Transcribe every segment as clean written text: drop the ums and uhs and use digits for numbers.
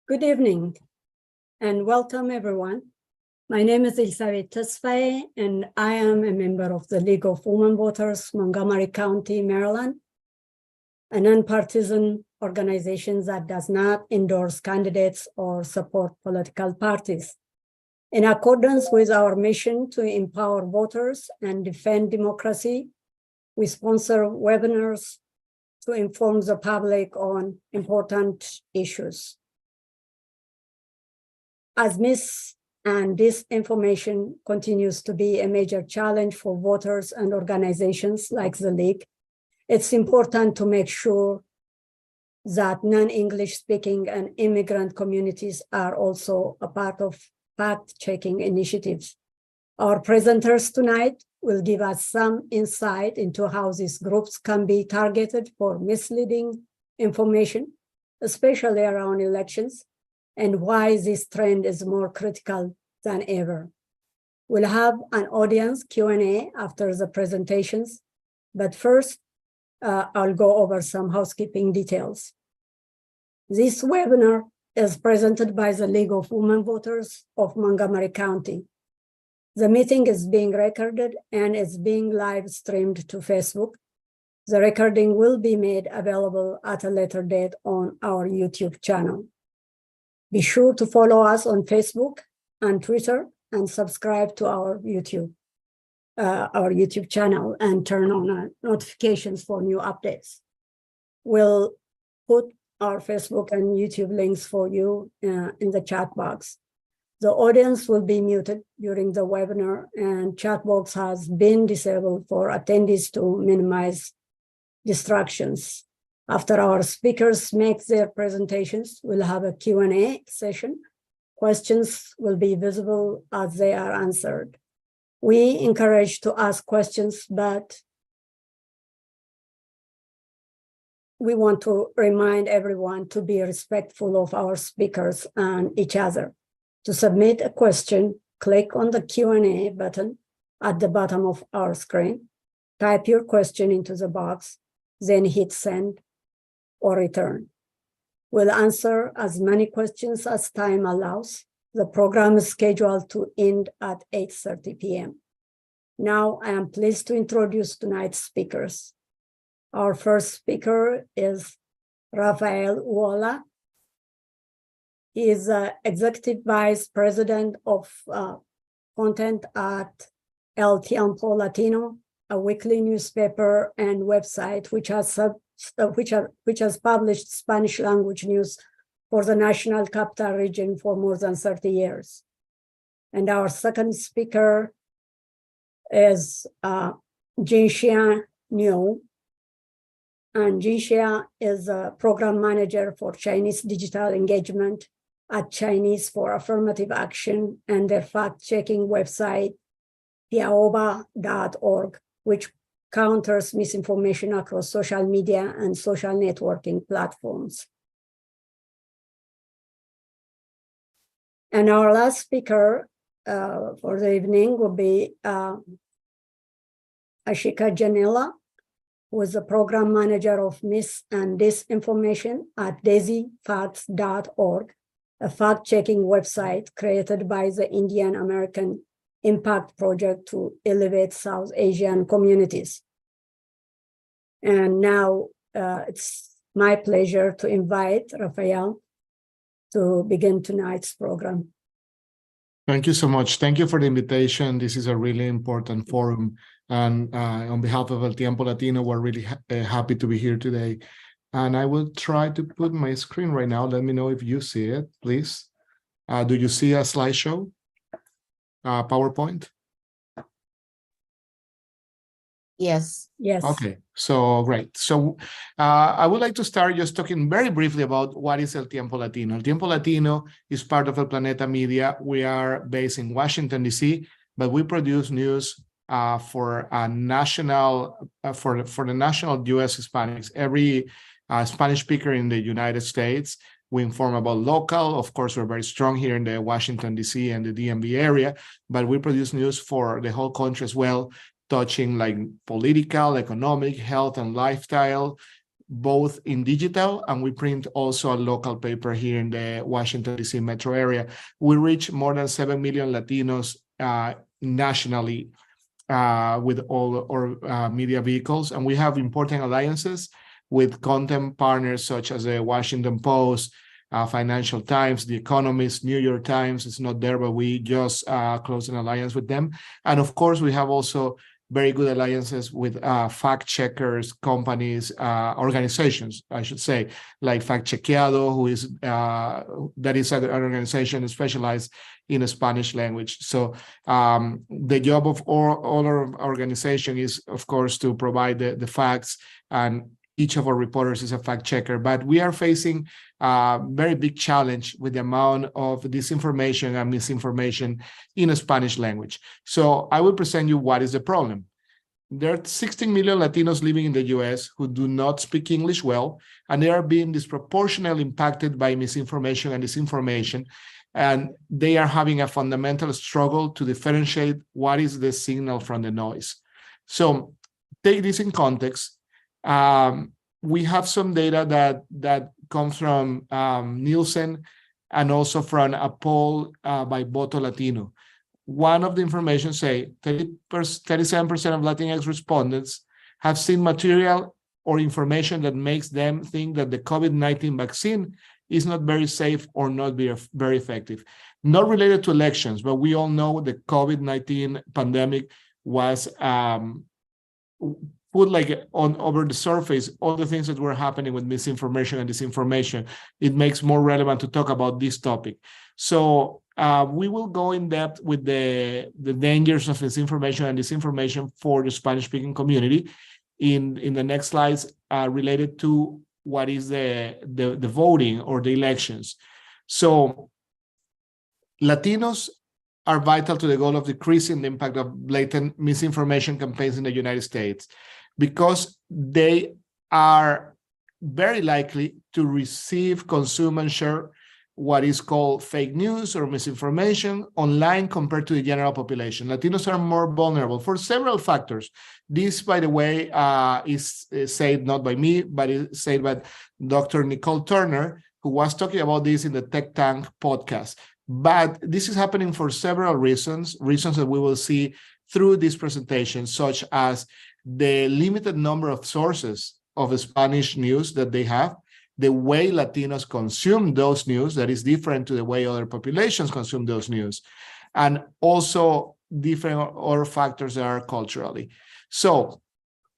Good evening and welcome everyone. My name is Elizabeth Tesfaye and I am a member of the League of Women Voters, Montgomery County, Maryland, a nonpartisan organization that does not endorse candidates or support political parties. In accordance with our mission to empower voters and defend democracy, we sponsor webinars to inform the public on important issues. As mis and disinformation continues to be a major challenge for voters and organizations like the League, it's important to make sure that non-English speaking and immigrant communities are also a part of fact-checking initiatives. Our presenters tonight will give us some insight into how these groups can be targeted for misleading information, especially around elections, and why this trend is more critical than ever. We'll have an audience Q&A after the presentations, but first, I'll go over some housekeeping details. This webinar is presented by the League of Women Voters of Montgomery County. The meeting is being recorded and is being live streamed to Facebook. The recording will be made available at a later date on our YouTube channel. Be sure to follow us on Facebook and Twitter and subscribe to our YouTube channel and turn on notifications for new updates. We'll put our Facebook and YouTube links for you in the chat box. The audience will be muted during the webinar and chat box has been disabled for attendees to minimize distractions. After our speakers make their presentations, we'll have a Q&A session. Questions will be visible as they are answered. We encourage to ask questions, but we want to remind everyone to be respectful of our speakers and each other. To submit a question, click on the Q&A button at the bottom of our screen, type your question into the box, then hit send or return. We'll answer as many questions as time allows. The program is scheduled to end at 8:30 p.m. Now I am pleased to introduce tonight's speakers. Our first speaker is RAFAEL ULLOA. He is Executive Vice President of Content at El Tiempo Latino, a weekly newspaper and website which has published Spanish language news for the National Capital Region for more than 30 years. And our second speaker is JENNELA New. And JENNELA is a program manager for Chinese digital engagement at Chinese for Affirmative Action and their fact-checking website, piaoba.org, which counters misinformation across social media and social networking platforms. And our last speaker for the evening will be AISHIKA JENNELA, who is the program manager of Mis and Disinformation at desifacts.org, a fact-checking website created by the Indian American Impact Project to elevate South Asian communities. And now it's my pleasure to invite RAFAEL to begin tonight's program. Thank you so much. Thank you for the invitation. This is a really important forum. And on behalf of El Tiempo Latino, we're really happy to be here today. And I will try to put my screen right now. Let me know if you see it, please. Do you see a slideshow? PowerPoint? Yes. Yes. Okay, so great. So I would like to start just talking very briefly about what is El Tiempo Latino. El Tiempo Latino is part of El Planeta Media. We are based in Washington, D.C., but we produce news for the national U.S. Hispanics. Every Spanish speaker in the United States. We inform about local. Of course, we're very strong here in the Washington, D.C. and the DMV area, but we produce news for the whole country as well, touching like political, economic, health, and lifestyle, both in digital, and we print also a local paper here in the Washington, D.C. metro area. We reach more than 7 million Latinos nationally with all our media vehicles, and we have important alliances with content partners such as the Washington Post, Financial Times, The Economist, New York Times. It's not there, but we just closed an alliance with them. And of course, we have also very good alliances with fact-checkers, companies, organizations, I should say, like Factchequeado, who is that is an organization specialized in the Spanish language. So the job of all our organization is, of course, to provide the facts, and each of our reporters is a fact checker. But we are facing a very big challenge with the amount of disinformation and misinformation in the Spanish language. So I will present you what is the problem. There are 16 million Latinos living in the US who do not speak English well, and they are being disproportionately impacted by misinformation and disinformation. And they are having a fundamental struggle to differentiate what is the signal from the noise. So take this in context. We have some data that comes from Nielsen and also from a poll by Voto Latino. One of the information say 37% of Latinx respondents have seen material or information that makes them think that the COVID-19 vaccine is not very safe or not very effective. Not related to elections, but we all know the COVID-19 pandemic was put like on over the surface all the things that were happening with misinformation and disinformation. It makes more relevant to talk about this topic. So we will go in depth with the dangers of misinformation and disinformation for the Spanish-speaking community in the next slides related to what is the voting or the elections. So Latinos are vital to the goal of decreasing the impact of blatant misinformation campaigns in the United States, because they are very likely to receive, consume, and share what is called fake news or misinformation online compared to the general population. Latinos are more vulnerable for several factors. This, by the way, is said not by me, but is said by Dr. Nicole Turner, who was talking about this in the Tech Tank podcast. But this is happening for several reasons that we will see through this presentation, such as the limited number of sources of Spanish news that they have, the way Latinos consume those news that is different to the way other populations consume those news, and also different other factors that are culturally. So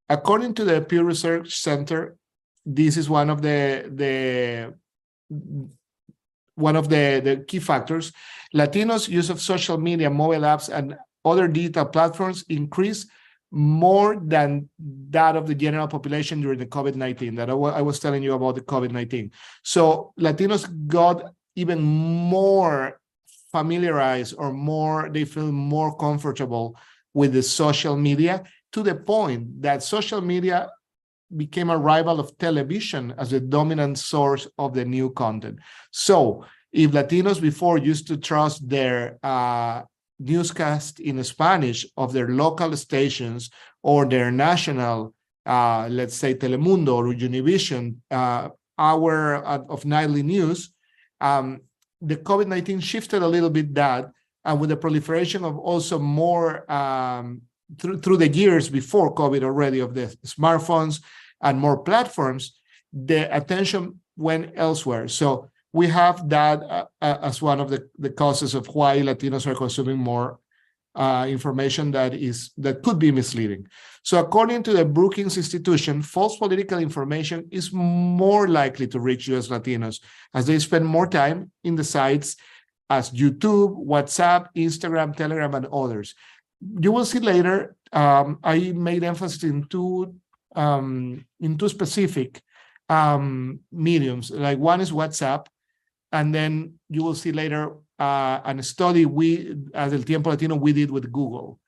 according to the Pew Research Center, this is one of the key factors. Latinos' use of social media, mobile apps, and other digital platforms increased more than that of the general population during the COVID-19, that I was telling you about the COVID-19. So Latinos got even more familiarized, or they feel more comfortable with the social media, to the point that social media became a rival of television as the dominant source of the new content. So if Latinos before used to trust their newscast in Spanish of their local stations or their national, let's say Telemundo or Univision, hour of nightly news, the COVID-19 shifted a little bit that, and with the proliferation of also more through the years before COVID already of the smartphones and more platforms, the attention went elsewhere. So we have that as one of the causes of why Latinos are consuming more information that could be misleading. So according to the Brookings Institution, false political information is more likely to reach US Latinos as they spend more time in the sites as YouTube, WhatsApp, Instagram, Telegram, and others. You will see later, I made emphasis in two specific mediums. Like one is WhatsApp, and then you will see later a study as El Tiempo Latino, we did with Google.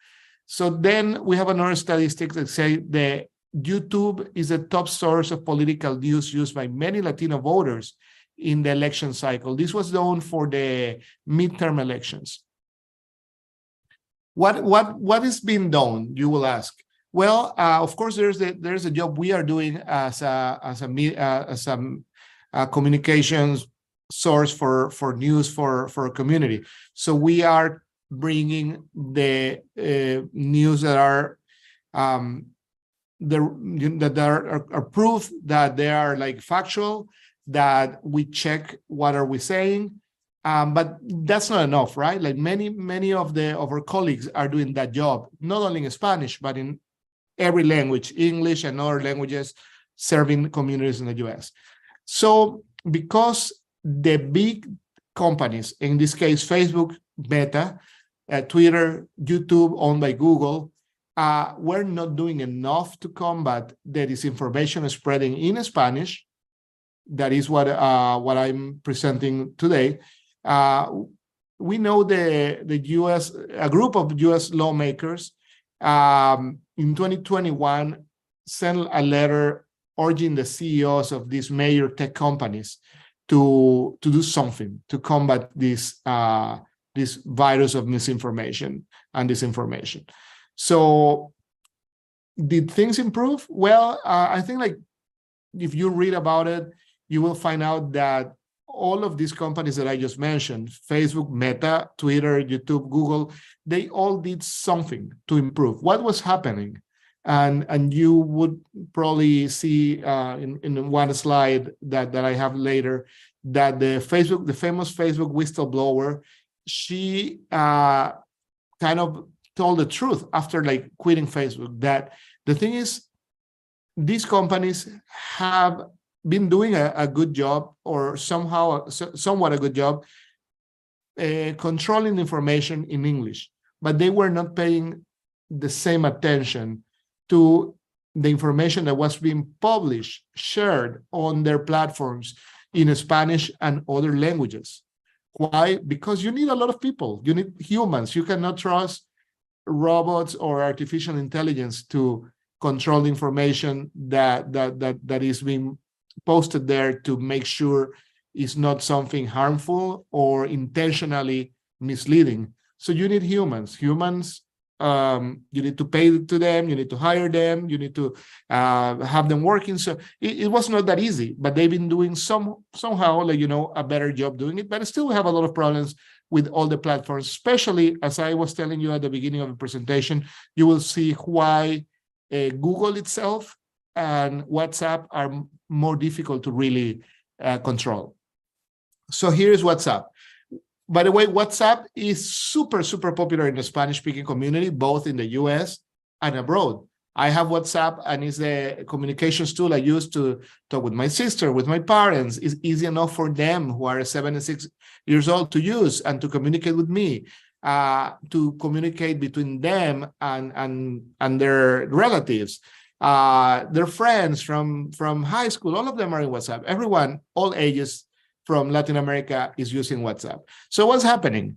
So then we have another statistics that say that YouTube is the top source of political news used by many Latino voters in the election cycle. This was done for the midterm elections. What is being done, you will ask? Well, of course, there's a job we are doing as a communications source for news for a community. So we are bringing the news that are are proof that they are like factual, that we check what are we saying. But that's not enough, right? Like many of our colleagues are doing that job, not only in Spanish, but in every language, English and other languages, serving communities in the US. So because the big companies, in this case, Facebook, Meta, Twitter, YouTube, owned by Google, we're not doing enough to combat the disinformation spreading in Spanish. That is what I'm presenting today. We know the US, a group of US lawmakers in 2021 sent a letter urging the CEOs of these major tech companies to do something to combat this virus of misinformation and disinformation. So did things improve? Well, I think like if you read about it, you will find out that all of these companies that I just mentioned, Facebook, Meta, Twitter, YouTube, Google, they all did something to improve. What was happening? And you would probably see in one slide that I have later that the famous Facebook whistleblower, she kind of told the truth after like quitting Facebook, that the thing is, these companies have been doing a good job, or somewhat a good job, controlling information in English, but they were not paying the same attention to the information that was being published, shared on their platforms in Spanish and other languages. Why? Because you need a lot of people. You need humans. You cannot trust robots or artificial intelligence to control the information that is being posted there, to make sure it's not something harmful or intentionally misleading. So you need humans. You need to pay to them, you need to hire them, you need to have them working. So it was not that easy, but they've been doing somehow, like, a better job doing it. But still we have a lot of problems with all the platforms, especially as I was telling you at the beginning of the presentation. You will see why Google itself and WhatsApp are more difficult to really control. So here's WhatsApp. By the way, WhatsApp is super, super popular in the Spanish-speaking community, both in the US and abroad. I have WhatsApp, and it's a communications tool I use to talk with my sister, with my parents. It's easy enough for them who are 76 years old to use and to communicate with me, to communicate between them and their relatives, their friends from high school. All of them are in WhatsApp. Everyone, all ages, from Latin America is using WhatsApp. So what's happening?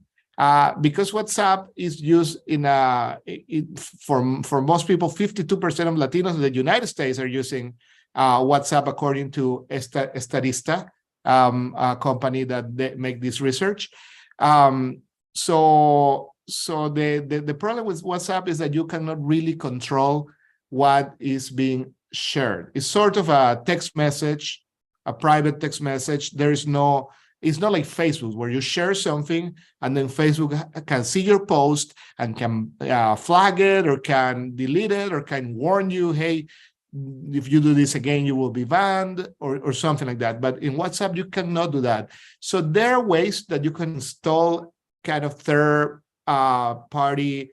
Because WhatsApp is used for most people, 52% of Latinos in the United States are using WhatsApp, according to Statista, a company that they make this research. So the problem with WhatsApp is that you cannot really control what is being shared. It's sort of a text message, a private text message. It's not like Facebook, where you share something and then Facebook can see your post and can flag it, or can delete it, or can warn you, hey, if you do this again, you will be banned, or something like that. But in WhatsApp, you cannot do that. So there are ways that you can install kind of third party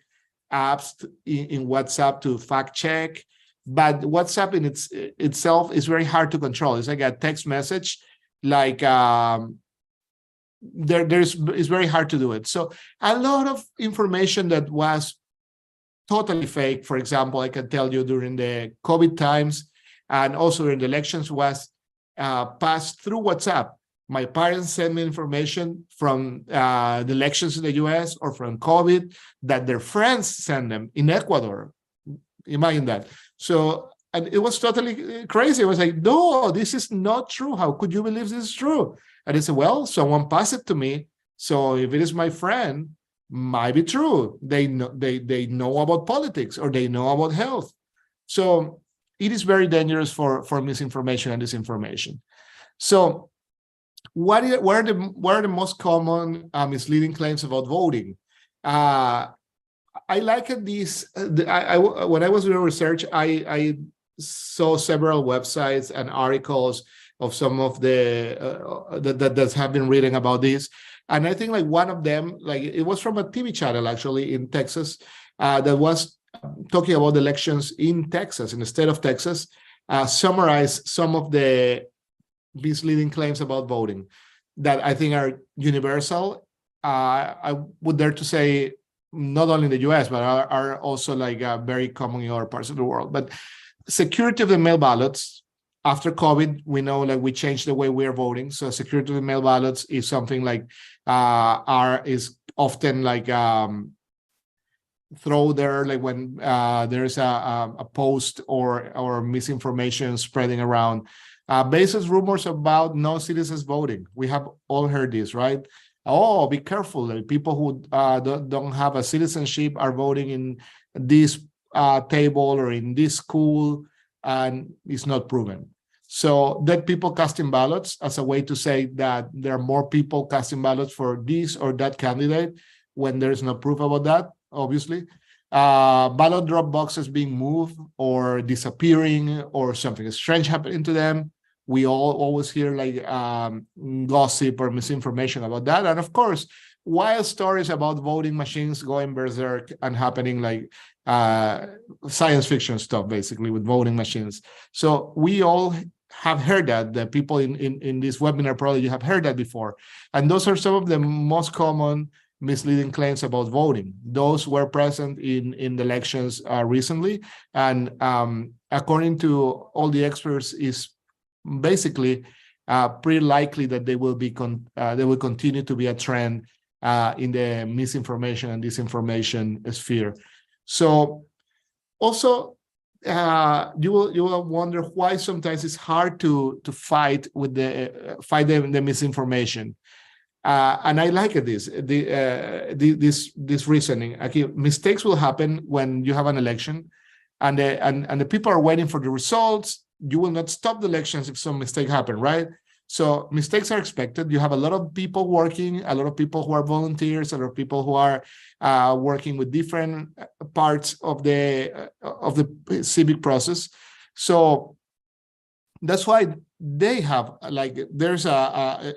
apps in WhatsApp to fact check. But WhatsApp in itself is very hard to control. It's like a text message, like it's very hard to do it. So a lot of information that was totally fake, for example, I can tell you during the COVID times and also during the elections, was passed through WhatsApp. My parents sent me information from the elections in the US or from COVID that their friends sent them in Ecuador. Imagine that. So, and it was totally crazy. It was like, no, this is not true. How could you believe this is true? And I said, well, someone passed it to me. So if it is my friend, might be true. They know about politics, or they know about health, So it is very dangerous for misinformation and disinformation. So what are the most common misleading claims about voting? I like this. When I was doing research, I saw several websites and articles of some of the that have been reading about this, and I think like one of them, like it was from a TV channel actually in Texas, that was talking about elections in Texas, in the state of Texas, summarize some of the misleading claims about voting that I think are universal. I would dare to say not only in the US, but are also like very common in other parts of the world. But security of the mail ballots, after COVID, we know like we changed the way we are voting. So security of the mail ballots is something like is often like throw there like when there's a post or misinformation spreading around. Basis rumors about non-citizens voting. We have all heard this, right? Oh, be careful. Like people who don't have a citizenship are voting in this table or in this school, and it's not proven. So that people casting ballots as a way to say that there are more people casting ballots for this or that candidate when there's no proof about that, obviously. Ballot drop boxes being moved or disappearing or something strange happening to them. We all always hear like gossip or misinformation about that. And of course, wild stories about voting machines going berserk and happening like science fiction stuff, basically, with voting machines. So we all have heard that. The people in this webinar probably you have heard that before. And those are some of the most common misleading claims about voting. Those were present in the elections recently. And according to all the experts, is basically pretty likely that they will continue to be a trend in the misinformation and disinformation sphere. So also you will wonder why sometimes it's hard to fight the misinformation. And I like this reasoning. Okay, mistakes will happen when you have an election, and the people are waiting for the results. You will not stop the elections if some mistake happen, right? So mistakes are expected. You have a lot of people working, a lot of people who are volunteers, a lot of people who are working with different parts of the civic process. So that's why they have like there's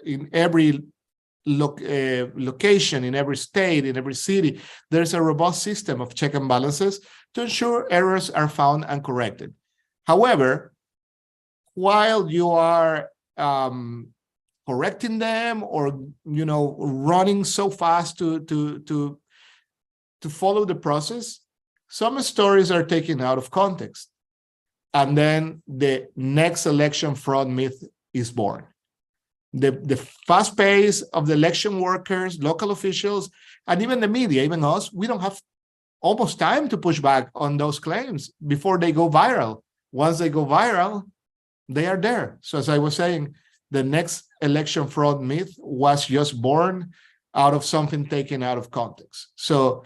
in every location, in every state, in every city, there's a robust system of check and balances to ensure errors are found and corrected. However, while you are correcting them or running so fast to follow the process, some stories are taken out of context, and then the next election fraud myth is born. The fast pace of the election workers, local officials, and even the media, even us, we don't have almost time to push back on those claims before they go viral. Once they go viral, they are there. So as I was saying, the next election fraud myth was just born out of something taken out of context. So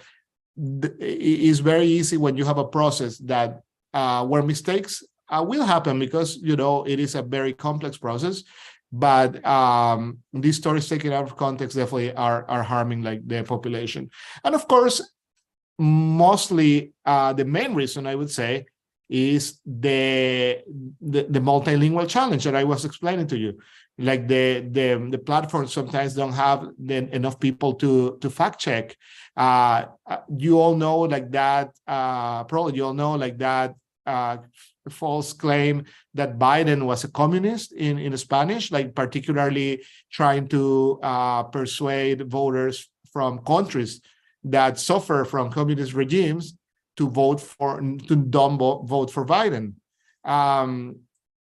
it is very easy when you have a process that where mistakes will happen because it is a very complex process. But these stories taken out of context definitely are harming like the population. And of course, mostly the main reason I would say is the multilingual challenge that I was explaining to you. Like the platforms sometimes don't have enough people to fact check. You all know like that. Probably you all know like that false claim that Biden was a communist in Spanish, like particularly trying to persuade voters from countries that suffer from communist regimes to vote for Biden,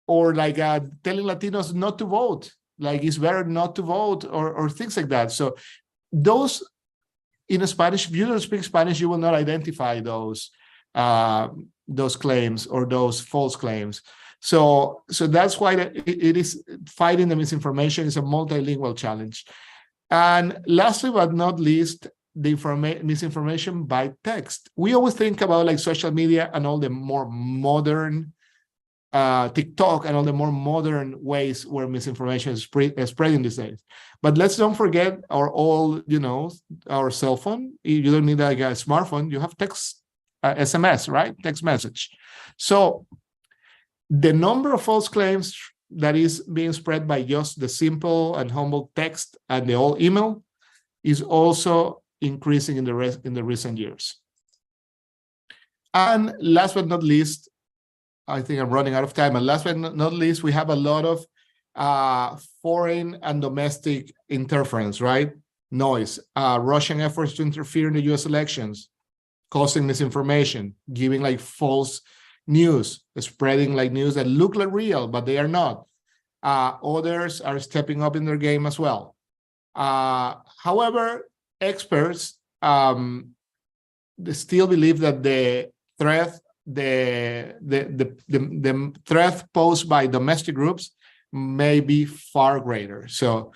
or like telling Latinos not to vote, like it's better not to vote, or things like that. So those in Spanish, if you don't speak Spanish, you will not identify those claims or those false claims. So that's why it is fighting the misinformation is a multilingual challenge. And lastly but not least, the misinformation by text. We always think about like social media and all the more modern TikTok and all the more modern ways where misinformation is spreading these days. But let's don't forget our old, our cell phone. You don't need like a smartphone. You have text, SMS, right? Text message. So the number of false claims that is being spread by just the simple and humble text and the old email is also increasing in the recent years. And last but not least, I think I'm running out of time. And last but not least, we have a lot of foreign and domestic interference, right? Noise, Russian efforts to interfere in the US elections, causing misinformation, giving like false news, spreading like news that look like real, but they are not. Others are stepping up in their game as well. However, experts they still believe that the threat the threat posed by domestic groups may be far greater. So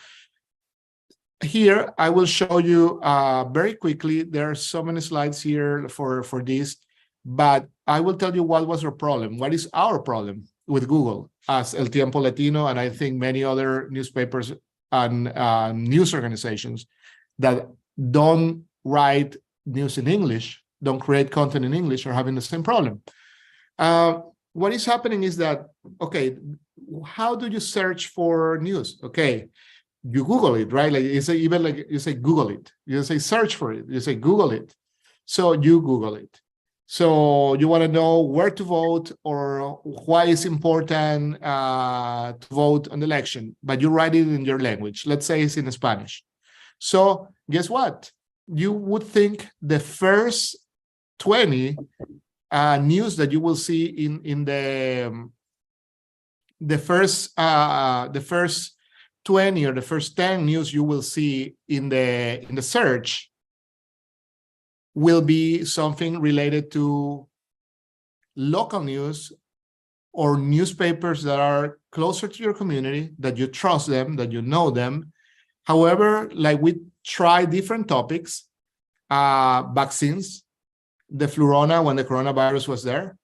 here I will show you very quickly. There are so many slides here for this, but I will tell you what was our problem. What is our problem with Google as El Tiempo Latino, and I think many other newspapers and news organizations that don't write news in English, don't create content in English, are having the same problem. What is happening is that, okay, how do you search for news? Okay, you Google it, right? Like you say, even like you say Google it. You say search for it. You say Google it. So you Google it. So you want to know where to vote or why it's important to vote on the election, but you write it in your language. Let's say it's in Spanish. So guess what? You would think the first 20 news that you will see in the first 20 or the first 10 news you will see in the search will be something related to local news or newspapers that are closer to your community, that you trust them, that you know them. However, like we try different topics, vaccines, the flurona when the coronavirus was there,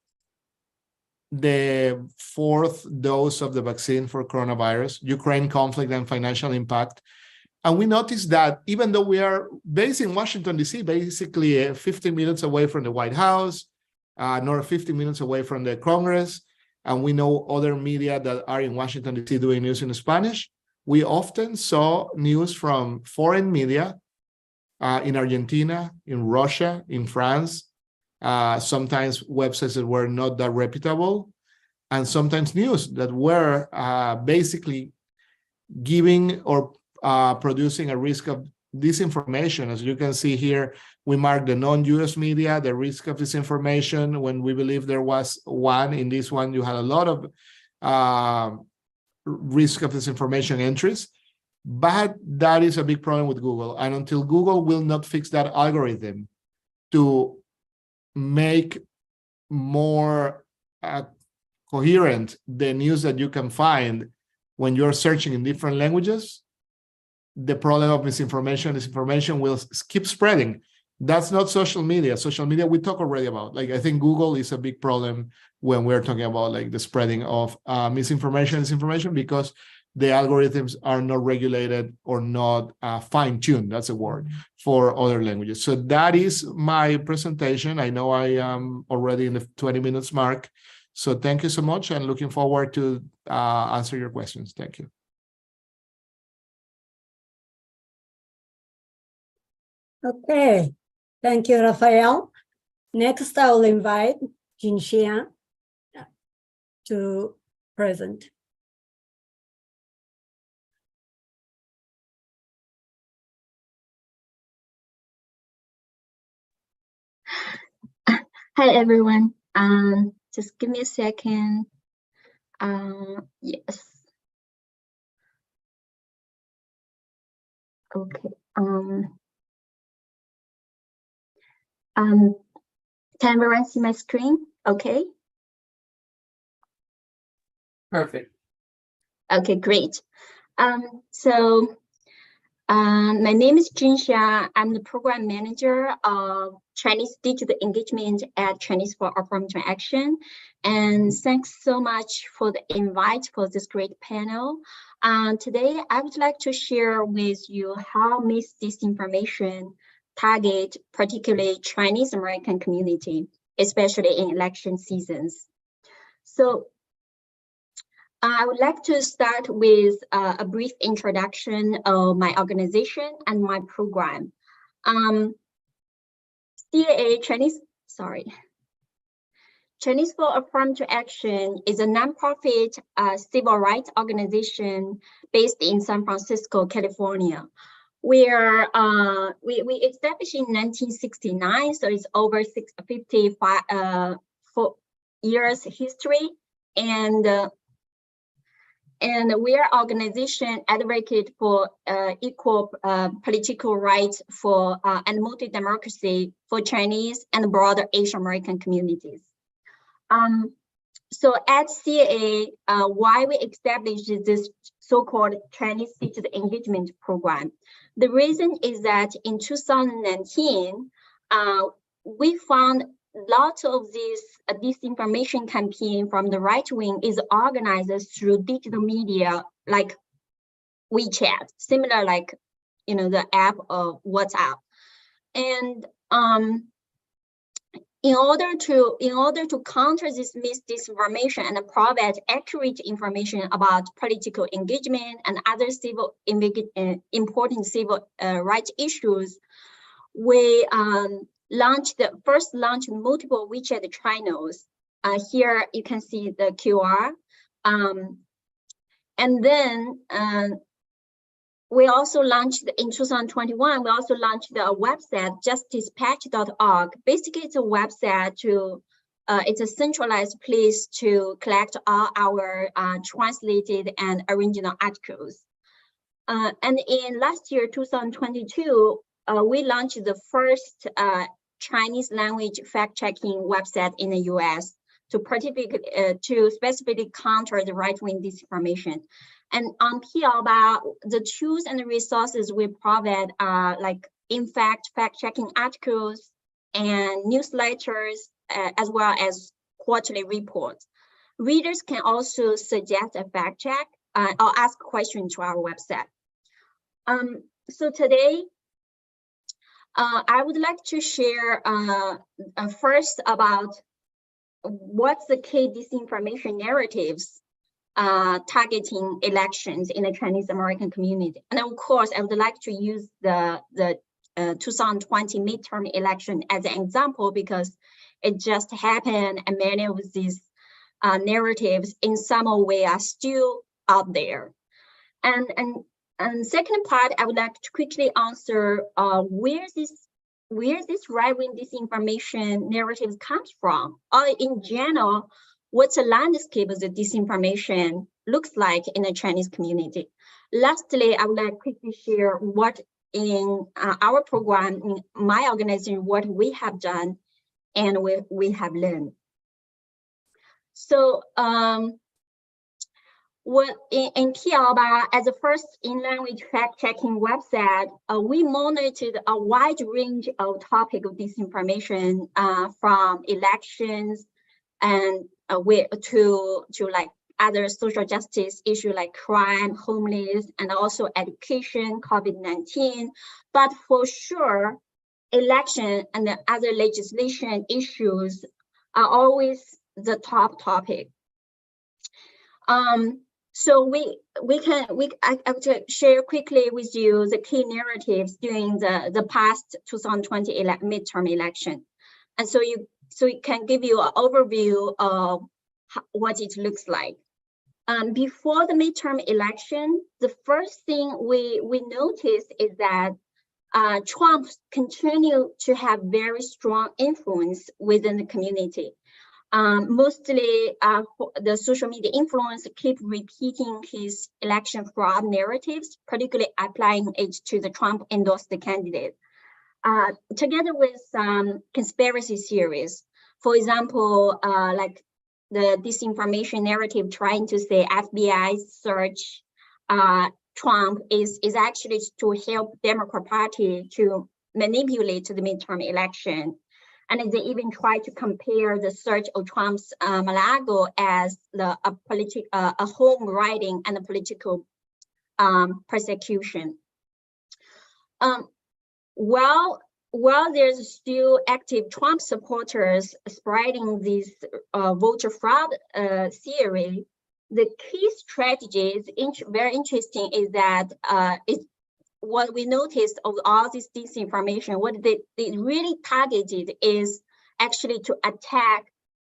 the 4th dose of the vaccine for coronavirus, Ukraine conflict and financial impact. And we noticed that even though we are based in Washington, D.C., basically 15 minutes away from the White House, nor 50 minutes away from the Congress, and we know other media that are in Washington, D.C. doing news in Spanish, we often saw news from foreign media in Argentina, in Russia, in France, sometimes websites that were not that reputable, and sometimes news that were basically giving or producing a risk of disinformation. As you can see here, we mark the non-US media, the risk of disinformation. When we believe there was one, in this one, you had a lot of risk of disinformation entries. But that is a big problem with Google. And until Google will not fix that algorithm to make more coherent the news that you can find when you're searching in different languages, the problem of misinformation, disinformation will keep spreading. That's not social media. Social media, we talk already about. Like, I think Google is a big problem when we're talking about like the spreading of misinformation, disinformation, because the algorithms are not regulated or not fine-tuned, that's a word, for other languages. So that is my presentation. I know I am already in the 20 minutes mark. So thank you so much, and looking forward to answer your questions. Thank you. Okay, thank you, Rafael. Next, I will invite Jinxia to present. Hi, everyone. Just give me a second. Yes. Okay. Can everyone see my screen? Okay. Perfect. Okay, great. So My name is Jinsha. I'm the program manager of Chinese digital engagement at Chinese for Affirmative Action. And thanks so much for the invite for this great panel. Today, I would like to share with you how disinformation target particularly Chinese American community, especially in election seasons. So I would like to start with a brief introduction of my organization and my program. CAA, Chinese for Affirmative Action is a nonprofit civil rights organization based in San Francisco, California. We established in 1969, so it's over 55 years history, and we are organization advocate for equal political rights for and multi-democracy for Chinese and broader Asian American communities. So at CAA, why we established this so-called Chinese digital engagement program? The reason is that in 2019, we found lots of this disinformation campaign from the right wing is organized through digital media like WeChat, similar like the app of WhatsApp, and in order to counter this disinformation and provide accurate information about political engagement and other important civil rights issues, we first launched multiple WeChat channels. Here you can see the QR, and then we also launched in 2021. We also launched the website justicepatch.org. Basically, it's a website it's a centralized place to collect all our translated and original articles. And in last year, 2022, we launched the first Chinese language fact-checking website in the US to specifically counter the right-wing disinformation. And on PLBA, the tools and the resources we provide are like, in fact, fact-checking articles and newsletters, as well as quarterly reports. Readers can also suggest a fact check or ask questions to our website. So today, I would like to share first about what's the key disinformation narratives targeting elections in the Chinese American community. And of course, I would like to use the 2020 midterm election as an example because it just happened and many of these narratives in some way are still out there. And second part, I would like to quickly answer where this right-wing disinformation narrative comes from, or in general, what the landscape of the disinformation looks like in the Chinese community. Lastly, I would like to quickly share what in our program, in my organization, what we have done and we have learned. So, in TLBA, as a first in-language fact-checking website, we monitored a wide range of topics of disinformation from elections and to like other social justice issues like crime, homeless, and also education, COVID-19. But for sure, election and the other legislation issues are always the top topic. So I will share quickly with you the key narratives during the past 2020 midterm election, and so it can give you an overview of what it looks like. Before the midterm election, the first thing we noticed is that Trump continued to have very strong influence within the community. Mostly the social media influence keep repeating his election fraud narratives, particularly applying it to the Trump endorsed candidate. Together with some conspiracy theories, for example, like the disinformation narrative trying to say FBI search Trump is actually to help Democrat Party to manipulate the midterm election. And they even try to compare the search of Trump's Mar-a-Lago as a home riding and a political persecution. While there's still active Trump supporters spreading this voter fraud theory, the key strategy is very interesting is that what we noticed of all this disinformation, what they really targeted is actually to attack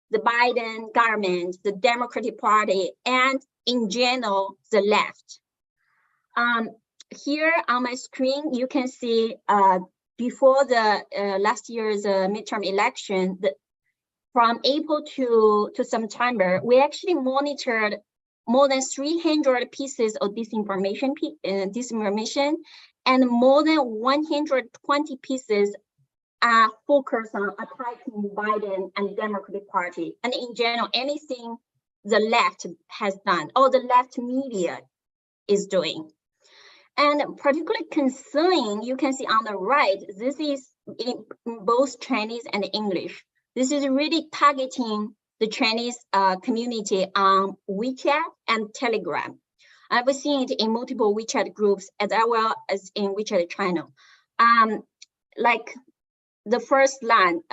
the Biden government, the Democratic Party, and in general, the left. Here on my screen, you can see before the last year's midterm election, from April to September, we actually monitored more than 300 pieces of disinformation, and more than 120 pieces are focused on attacking Biden and Democratic Party. And in general, anything the left has done, or the left media is doing. And particularly concerning, you can see on the right, this is in both Chinese and English. This is really targeting the Chinese community on WeChat and Telegram. I've seen it in multiple WeChat groups as well as in WeChat channel. Like the first line,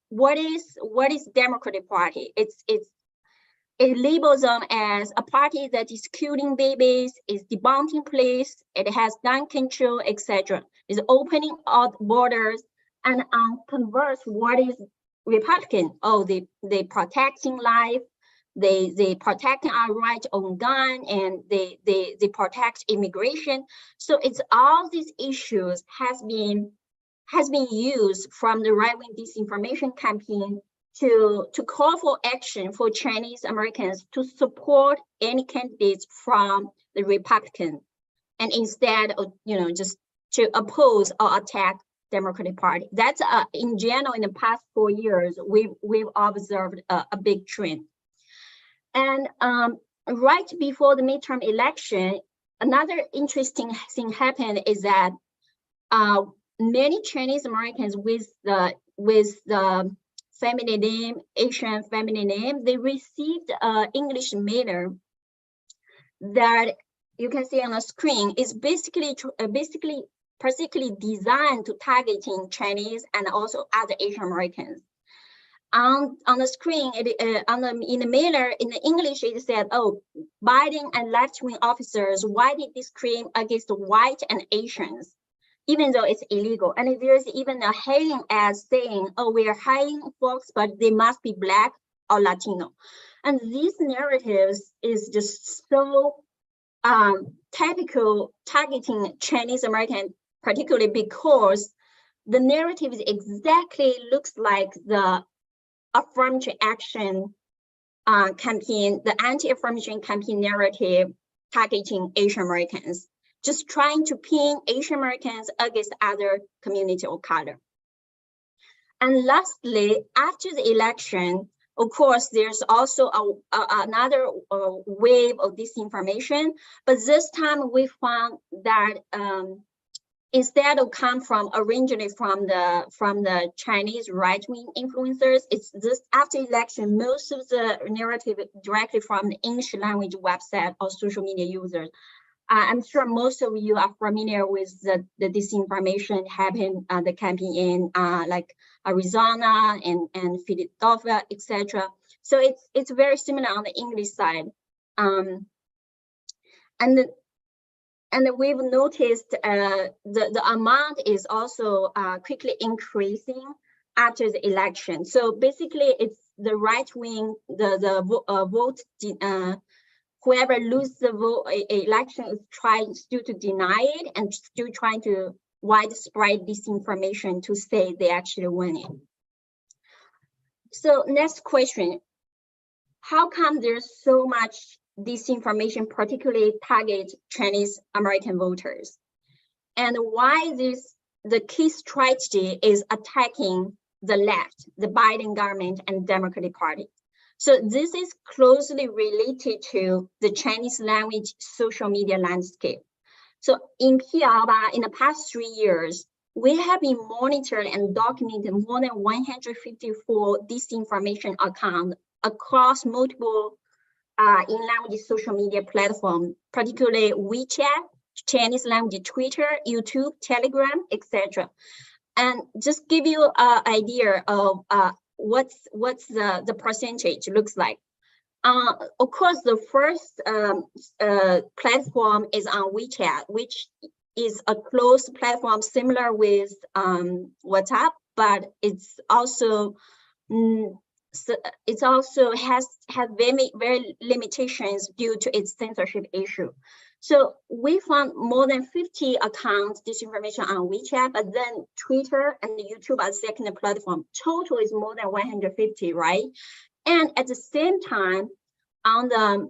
what is Democratic Party? It labels them as a party that is killing babies, is debunking police, it has gun control, etc. Is opening out borders, and on converse, what is Republican? Oh, they protecting life, they protecting our right on gun, and they protect immigration. So it's all these issues has been used from the right-wing disinformation campaign to call for action for Chinese Americans to support any candidates from the Republican, and instead of just to oppose or attack Democratic Party. That's in general in the past 4 years we've observed a big trend. And right before the midterm election, another interesting thing happened is that many Chinese Americans with the family name, Asian family name, they received an English mailer that you can see on the screen is basically designed to targeting Chinese and also other Asian Americans. On the screen, in the mailer, in the English, it said, "Oh, Biden and left-wing officers widely discriminate against white and Asians, even though it's illegal." And there's even a hiring ad saying, "Oh, we are hiring folks, but they must be Black or Latino." And these narratives is just so typical targeting Chinese American, particularly because the narrative exactly looks like the affirmative action campaign, the anti-affirmation campaign narrative targeting Asian Americans, just trying to pin Asian Americans against other community of color. And lastly, after the election, of course, there's also another wave of disinformation, but this time we found that instead of come from originally from the Chinese right-wing influencers, it's this after election, most of the narrative directly from the English language website or social media users. I'm sure most of you are familiar with the disinformation happened, the campaign in like Arizona and Philadelphia, etc. So it's very similar on the English side, and we've noticed the amount is also quickly increasing after the election. So basically, it's the right wing, vote. Whoever loses the vote election is trying still to deny it and still trying to widespread disinformation to say they actually won it. So next question, how come there's so much disinformation particularly target Chinese American voters? And why the key strategy is attacking the left, the Biden government and Democratic Party? So this is closely related to the Chinese language social media landscape. So in PLBA, in the past 3 years, we have been monitored and documented more than 154 disinformation accounts across multiple in-language social media platforms, particularly WeChat, Chinese language Twitter, YouTube, Telegram, etc. And just give you an idea of what's the percentage looks like. Of course, the first platform is on WeChat, which is a closed platform similar with WhatsApp, but it's also has very limitations due to its censorship issue. So we found more than 50 accounts disinformation on WeChat, but then Twitter and YouTube are second platform. Total is more than 150, right? And at the same time, on the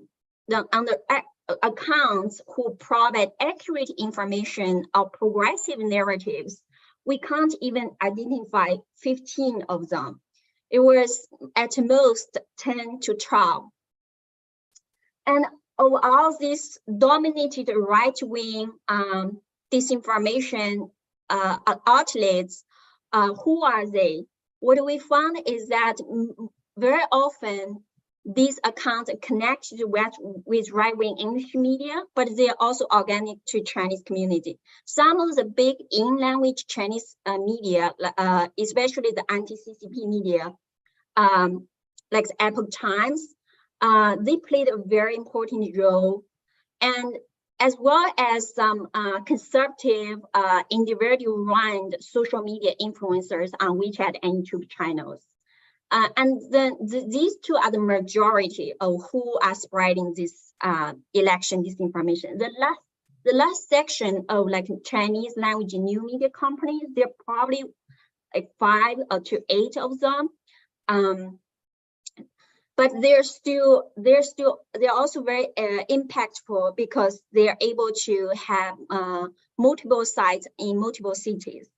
accounts who provide accurate information or progressive narratives, we can't even identify 15 of them. It was at most 10 to 12. And of all these dominated right-wing disinformation outlets, who are they? What we found is that very often these accounts are connected with right-wing English media, but they are also organic to Chinese community. Some of the big in-language Chinese media, especially the anti-CCP media, like the Epoch Times, they played a very important role, and as well as some conservative individual-run social media influencers on WeChat and YouTube channels. And then these two are the majority of who are spreading this election disinformation. The last section of like Chinese language new media companies, there are probably like 5 to 8 of them. But they're also very impactful because they are able to have multiple sites in multiple cities.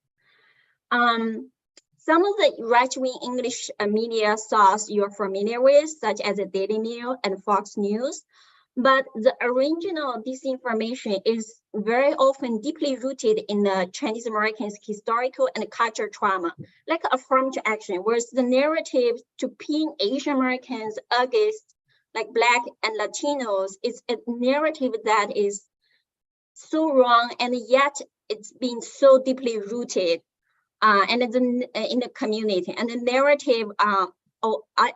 Some of the right-wing English media sources you're familiar with, such as the Daily Mail and Fox News, but the original disinformation is very often deeply rooted in the Chinese Americans' historical and cultural trauma, like affirmative action, whereas the narrative to pin Asian Americans against like Black and Latinos is a narrative that is so wrong, and yet it's been so deeply rooted and in the community. And the narrative of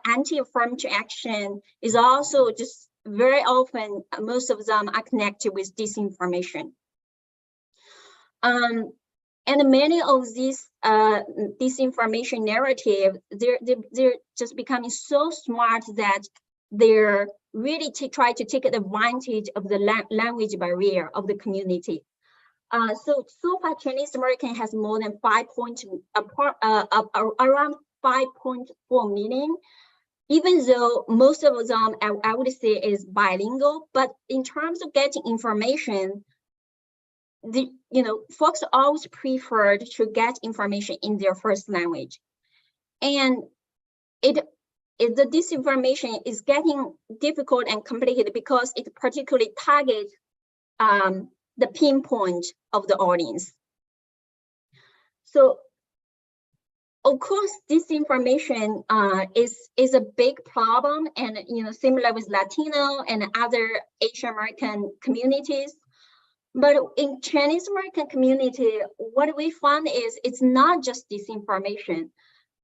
anti-affirmative action is also just very often, most of them are connected with disinformation. And many of these disinformation narratives, they're just becoming so smart that they're really try to take advantage of the language barrier of the community. So far, Chinese American has more than around 5.4 million. Even though most of them, I would say, is bilingual, but in terms of getting information, folks always preferred to get information in their first language, and the disinformation is getting difficult and complicated because it particularly targets the pinpoint of the audience. So, of course, disinformation is a big problem, and similar with Latino and other Asian American communities. But in Chinese American community, what we found is it's not just disinformation.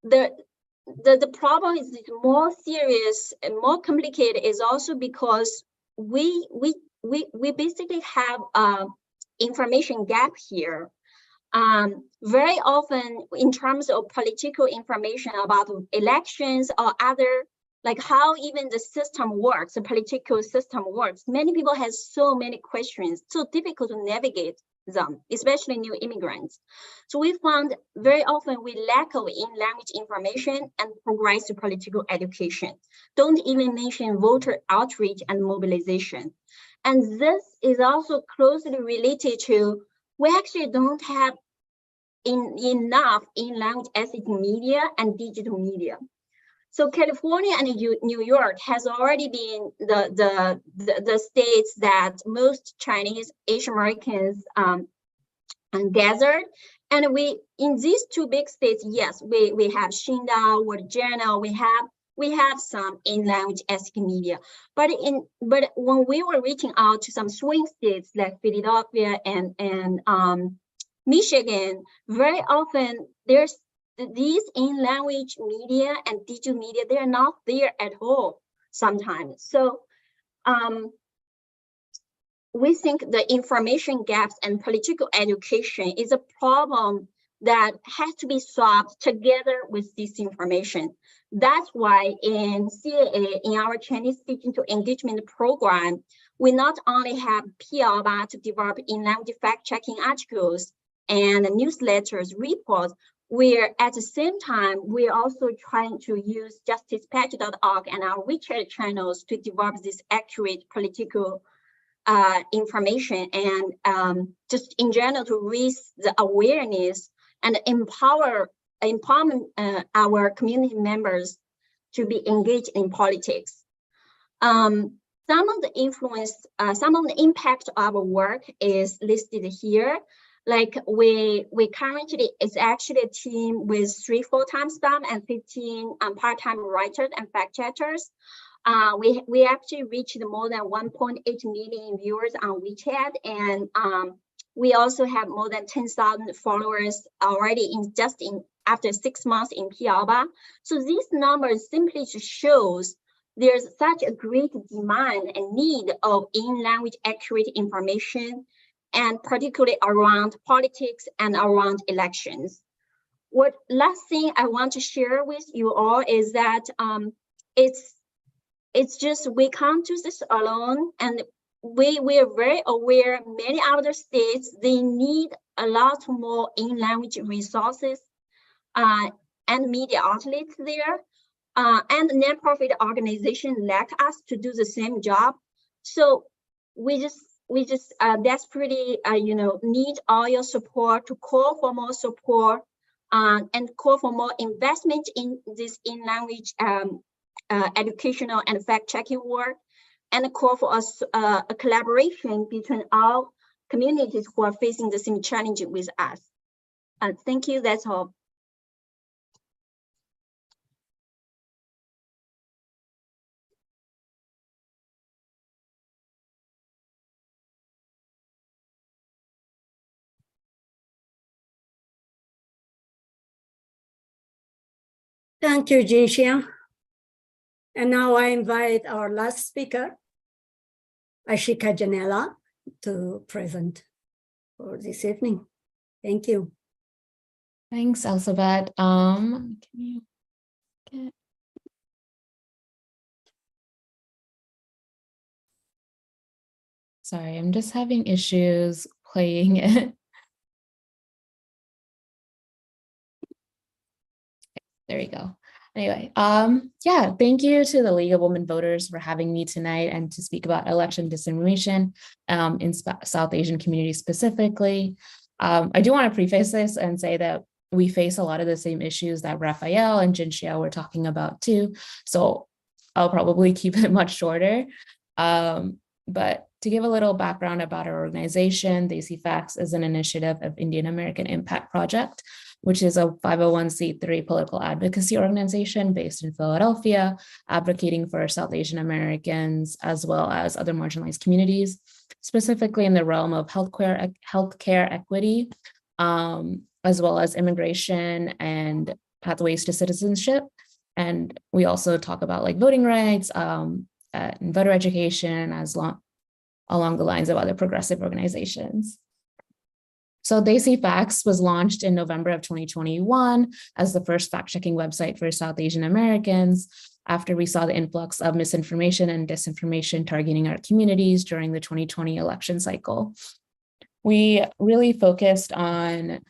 The problem is more serious and more complicated. Is also because we basically have information gap here. Very often in terms of political information about elections or other, like how even the system works, the political system works, many people have so many questions, so difficult to navigate them, especially new immigrants. So we found very often we lack of in-language information and progressive political education. Don't even mention voter outreach and mobilization. And this is also closely related to, we actually don't have enough in-language ethnic media and digital media. So California and New York has already been the states that most Chinese Asian Americans gathered. And in these two big states, yes, we have Xinda, World Journal, we have some in-language ethnic media. But when we were reaching out to some swing states like Philadelphia and Michigan, very often there's these in-language media and digital media, they're not there at all sometimes. So we think the information gaps and political education is a problem that has to be solved together with disinformation. That's why in CAA, in our Chinese speaking to engagement program, we not only have PLBA to develop in-language fact-checking articles and newsletters, reports, we're at the same time, we're also trying to use justisepatch.org and our WeChat channels to develop this accurate political information and just in general to raise the awareness and empower our community members to be engaged in politics. Some of the influence, some of the impact of our work is listed here. Like we currently, it's actually a team with 3 full-time staff and 15 part-time writers and fact-checkers. We actually reached more than 1.8 million viewers on WeChat, and we also have more than 10,000 followers already after 6 months in PLBA. So these numbers simply just shows there's such a great demand and need of in-language accurate information, and particularly around politics and around elections. What last thing I want to share with you all is that it's just we can't do this alone, and we are very aware many other states, they need a lot more in-language resources and media outlets there, and nonprofit organizations like us to do the same job. So we just desperately need all your support to call for more support and call for more investment in this in-language educational and fact-checking work, and call for us a collaboration between our communities who are facing the same challenge with us. Thank you, that's all. Thank you, Jinxia. And now I invite our last speaker, AISHIKA JENNELA, to present for this evening. Thank you. Thanks, Elizabeth. Can you get... Sorry, I'm just having issues playing it. There we go. Anyway, yeah, thank you to the League of Women Voters for having me tonight and to speak about election disinformation in South Asian communities specifically. I do want to preface this and say that we face a lot of the same issues that RAFAEL and Jinxia were talking about too. So I'll probably keep it much shorter. But to give a little background about our organization, They See Facts is an initiative of Indian American Impact Project, which is a 501c3 political advocacy organization based in Philadelphia, advocating for South Asian Americans as well as other marginalized communities, specifically in the realm of healthcare equity, as well as immigration and pathways to citizenship. And we also talk about like voting rights and voter education along the lines of other progressive organizations. So They See Facts was launched in November of 2021 as the first fact-checking website for South Asian Americans after we saw the influx of misinformation and disinformation targeting our communities during the 2020 election cycle. We really focused on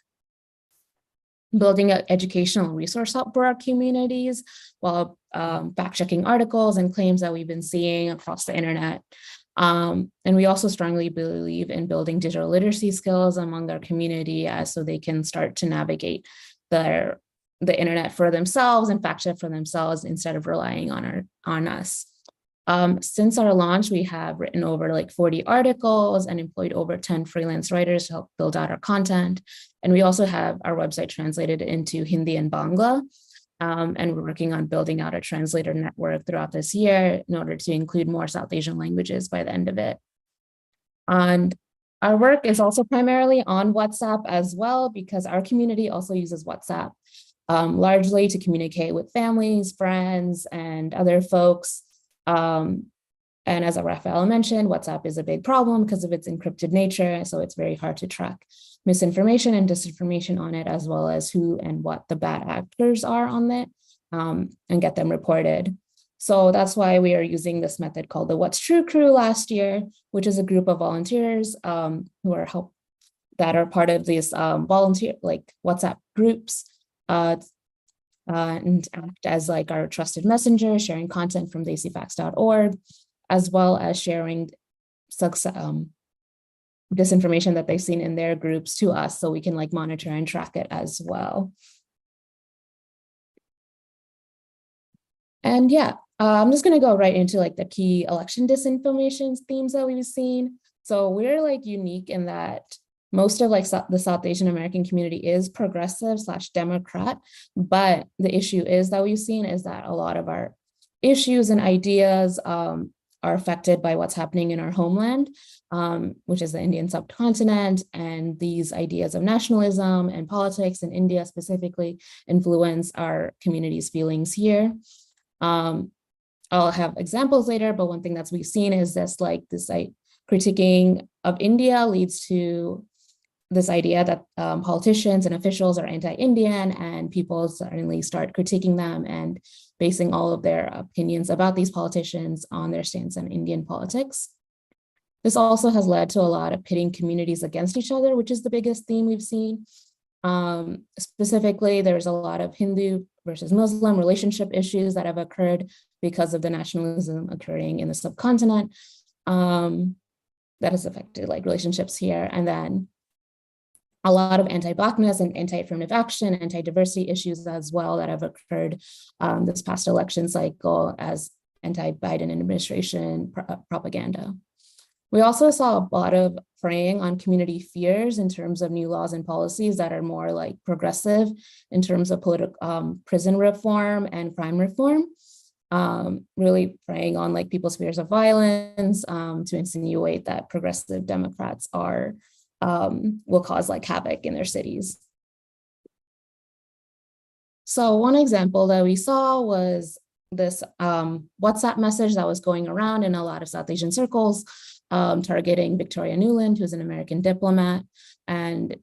building an educational resource hub for our communities while fact-checking articles and claims that we've been seeing across the internet. And we also strongly believe in building digital literacy skills among our community so they can start to navigate their the internet for themselves and fact check for themselves instead of relying on us. Since our launch, we have written over like 40 articles and employed over 10 freelance writers to help build out our content. And we also have our website translated into Hindi and Bangla. And we're working on building out a translator network throughout this year in order to include more South Asian languages by the end of it. And our work is also primarily on WhatsApp as well, because our community also uses WhatsApp largely to communicate with families, friends, and other folks. And as RAFAEL mentioned, WhatsApp is a big problem because of its encrypted nature. So it's very hard to track misinformation and disinformation on it, as well as who and what the bad actors are on it, and get them reported. So that's why we are using this method called the What's True crew last year, which is a group of volunteers who are that are part of these volunteer like WhatsApp groups and act as like our trusted messenger, sharing content from desiFacts.org, as well as sharing disinformation that they've seen in their groups to us, so we can like monitor and track it as well. And yeah, I'm just gonna go right into like the key election disinformation themes that we've seen. So we're like unique in that most of like the South Asian American community is progressive / Democrat, but the issue is that we've seen is that a lot of our issues and ideas are affected by what's happening in our homeland, which is the Indian subcontinent, and these ideas of nationalism and politics in India specifically influence our community's feelings here. I'll have examples later, but one thing that we've seen is this critiquing of India leads to this idea that politicians and officials are anti-Indian, and people suddenly start critiquing them and basing all of their opinions about these politicians on their stance on Indian politics. This also has led to a lot of pitting communities against each other, which is the biggest theme we've seen. Specifically, there's a lot of Hindu versus Muslim relationship issues that have occurred because of the nationalism occurring in the subcontinent that has affected like relationships here. And then a lot of anti-Blackness and anti-affirmative action, anti-diversity issues as well that have occurred this past election cycle as anti-Biden administration propaganda. We also saw a lot of preying on community fears in terms of new laws and policies that are more like progressive in terms of political prison reform and crime reform, really preying on like people's fears of violence to insinuate that progressive Democrats will cause like havoc in their cities. So one example that we saw was this WhatsApp message that was going around in a lot of South Asian circles, targeting Victoria Nuland, who's an American diplomat, and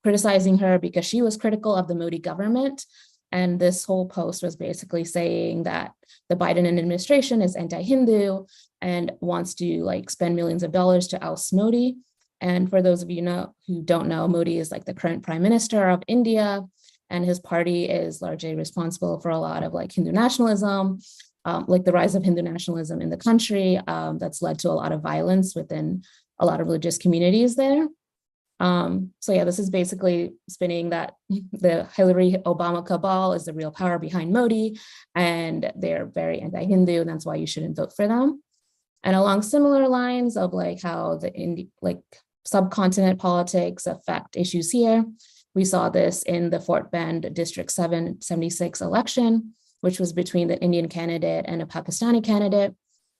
criticizing her because she was critical of the Modi government. And this whole post was basically saying that the Biden administration is anti-Hindu and wants to like spend millions of dollars to oust Modi. And for those of you who don't know, Modi is like the current prime minister of India, and his party is largely responsible for a lot of like Hindu nationalism, like the rise of Hindu nationalism in the country that's led to a lot of violence within a lot of religious communities there. So yeah, this is basically spinning that the Hillary Obama cabal is the real power behind Modi, and they're very anti-Hindu, and that's why you shouldn't vote for them. And along similar lines of like how the subcontinent politics affect issues here, we saw this in the Fort Bend District 776 election, which was between the Indian candidate and a Pakistani candidate.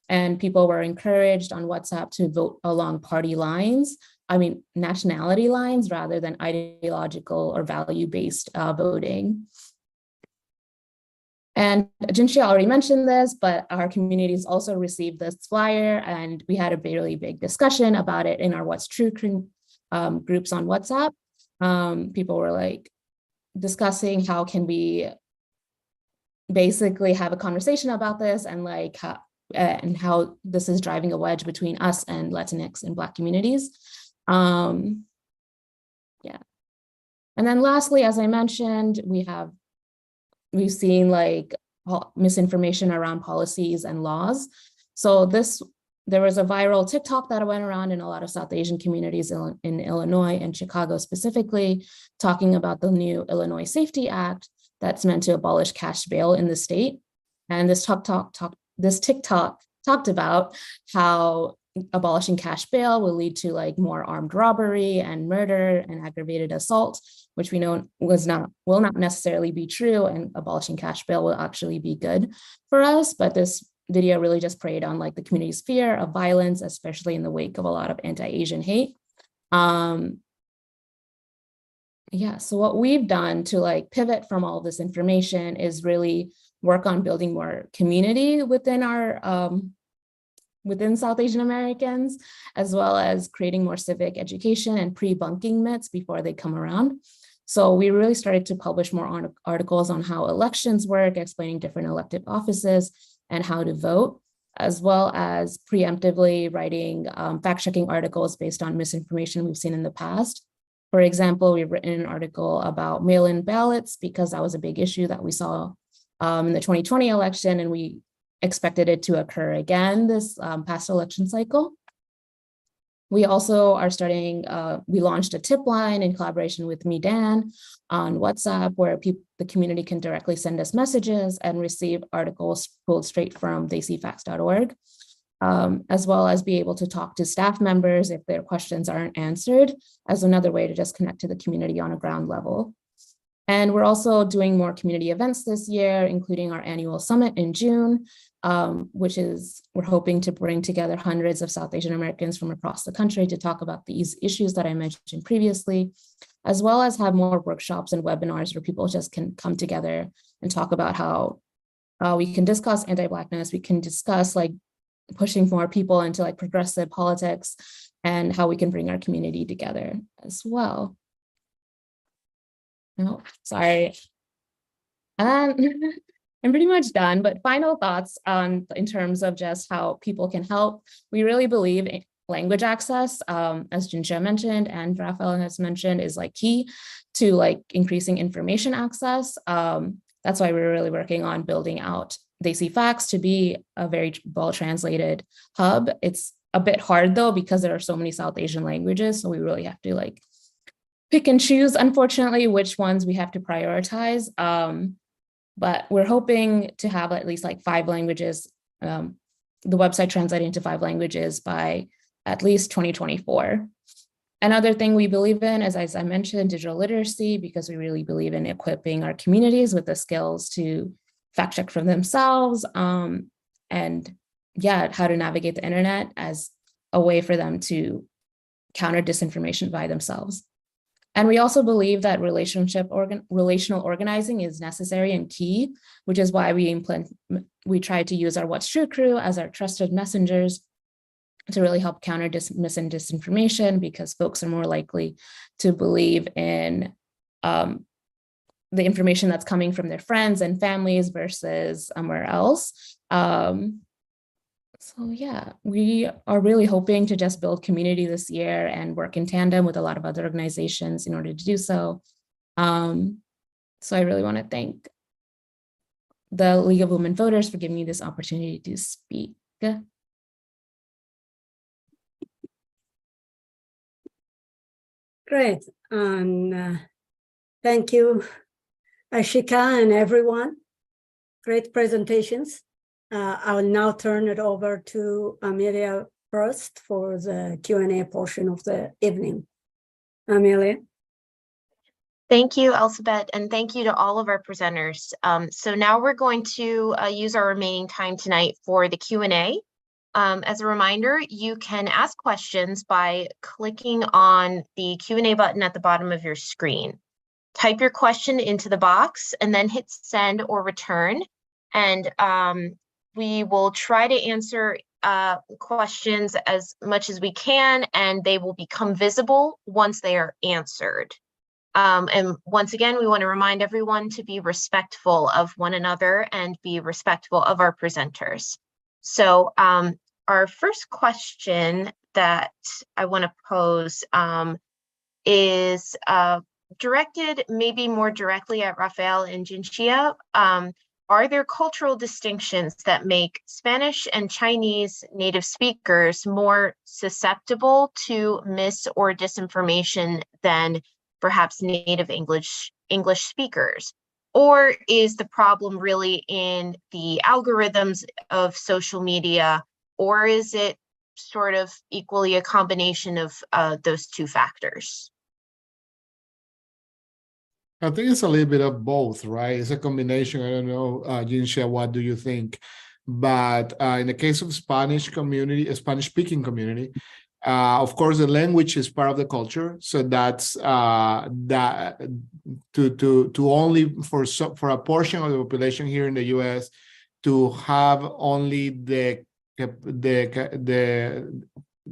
And people were encouraged on WhatsApp to vote along party lines, nationality lines, rather than ideological or value-based voting. And Jinshia already mentioned this, but our communities also received this flyer, and we had a really big discussion about it in our What's True groups on WhatsApp. People were like discussing how can we basically have a conversation about this, and like how this is driving a wedge between us and Latinx and Black communities. Yeah. And then lastly, as I mentioned, we've seen like misinformation around policies and laws. So this there was a viral TikTok that went around in a lot of South Asian communities in Illinois and Chicago specifically, talking about the new Illinois Safety Act that's meant to abolish cash bail in the state. And this TikTok talked about how abolishing cash bail will lead to like more armed robbery and murder and aggravated assault, which we know will not necessarily be true, and abolishing cash bail will actually be good for us. But this video really just preyed on like the community's fear of violence, especially in the wake of a lot of anti-Asian hate. Yeah, so what we've done to like pivot from all this information is really work on building more community within our within South Asian Americans, as well as creating more civic education and pre-bunking myths before they come around. So we really started to publish more articles on how elections work, explaining different elective offices and how to vote, as well as preemptively writing fact-checking articles based on misinformation we've seen in the past. For example, we've written an article about mail-in ballots because that was a big issue that we saw in the 2020 election, and we expected it to occur again this past election cycle. We also are starting, we launched a tip line in collaboration with Midan on WhatsApp, where the community can directly send us messages and receive articles pulled straight from desifacts.org, as well as be able to talk to staff members if their questions aren't answered, as another way to just connect to the community on a ground level. And we're also doing more community events this year, including our annual summit in June, which is, we're hoping to bring together hundreds of South Asian Americans from across the country to talk about these issues that I mentioned previously, as well as have more workshops and webinars where people just can come together and talk about how we can discuss anti-Blackness, we can discuss like pushing more people into like progressive politics, and how we can bring our community together as well. No, sorry. I'm pretty much done, but final thoughts in terms of just how people can help. We really believe in language access, as JENNELA mentioned and RAFAEL has mentioned, is like key to like increasing information access. That's why we're really working on building out Desi Facts to be a very well-translated hub. It's a bit hard though, because there are so many South Asian languages. So we really have to like pick and choose, unfortunately, which ones we have to prioritize. But we're hoping to have at least like 5 languages, the website translated into 5 languages by at least 2024. Another thing we believe in is, as I mentioned, digital literacy, because we really believe in equipping our communities with the skills to fact check for themselves, and yeah, how to navigate the internet as a way for them to counter disinformation by themselves. And we also believe that relational organizing is necessary and key, which is why we try to use our What's True crew as our trusted messengers to really help counter mis and disinformation, because folks are more likely to believe in the information that's coming from their friends and families versus somewhere else. So yeah, we are really hoping to just build community this year and work in tandem with a lot of other organizations in order to do so. So I really want to thank the League of Women Voters for giving me this opportunity to speak. Great, and thank you, AISHIKA and everyone. Great presentations. I will now turn it over to Amelia first for the Q&A portion of the evening. Amelia. Thank you, Elizabeth, and thank you to all of our presenters. So now we're going to use our remaining time tonight for the Q&A. As a reminder, you can ask questions by clicking on the Q&A button at the bottom of your screen. Type your question into the box and then hit send or return. And we will try to answer questions as much as we can, and they will become visible once they are answered. And once again, we want to remind everyone to be respectful of one another and be respectful of our presenters. So our first question that I want to pose is directed maybe more directly at RAFAEL and JENNELA. are there cultural distinctions that make Spanish and Chinese native speakers more susceptible to mis or disinformation than perhaps native English speakers? Or is the problem really in the algorithms of social media, or is it sort of equally a combination of those two factors? I think it's a little bit of both, right? It's a combination. I don't know, Jinsha, what do you think? But in the case of Spanish speaking community, of course, the language is part of the culture. So that's that to only for a portion of the population here in the U.S. to have only the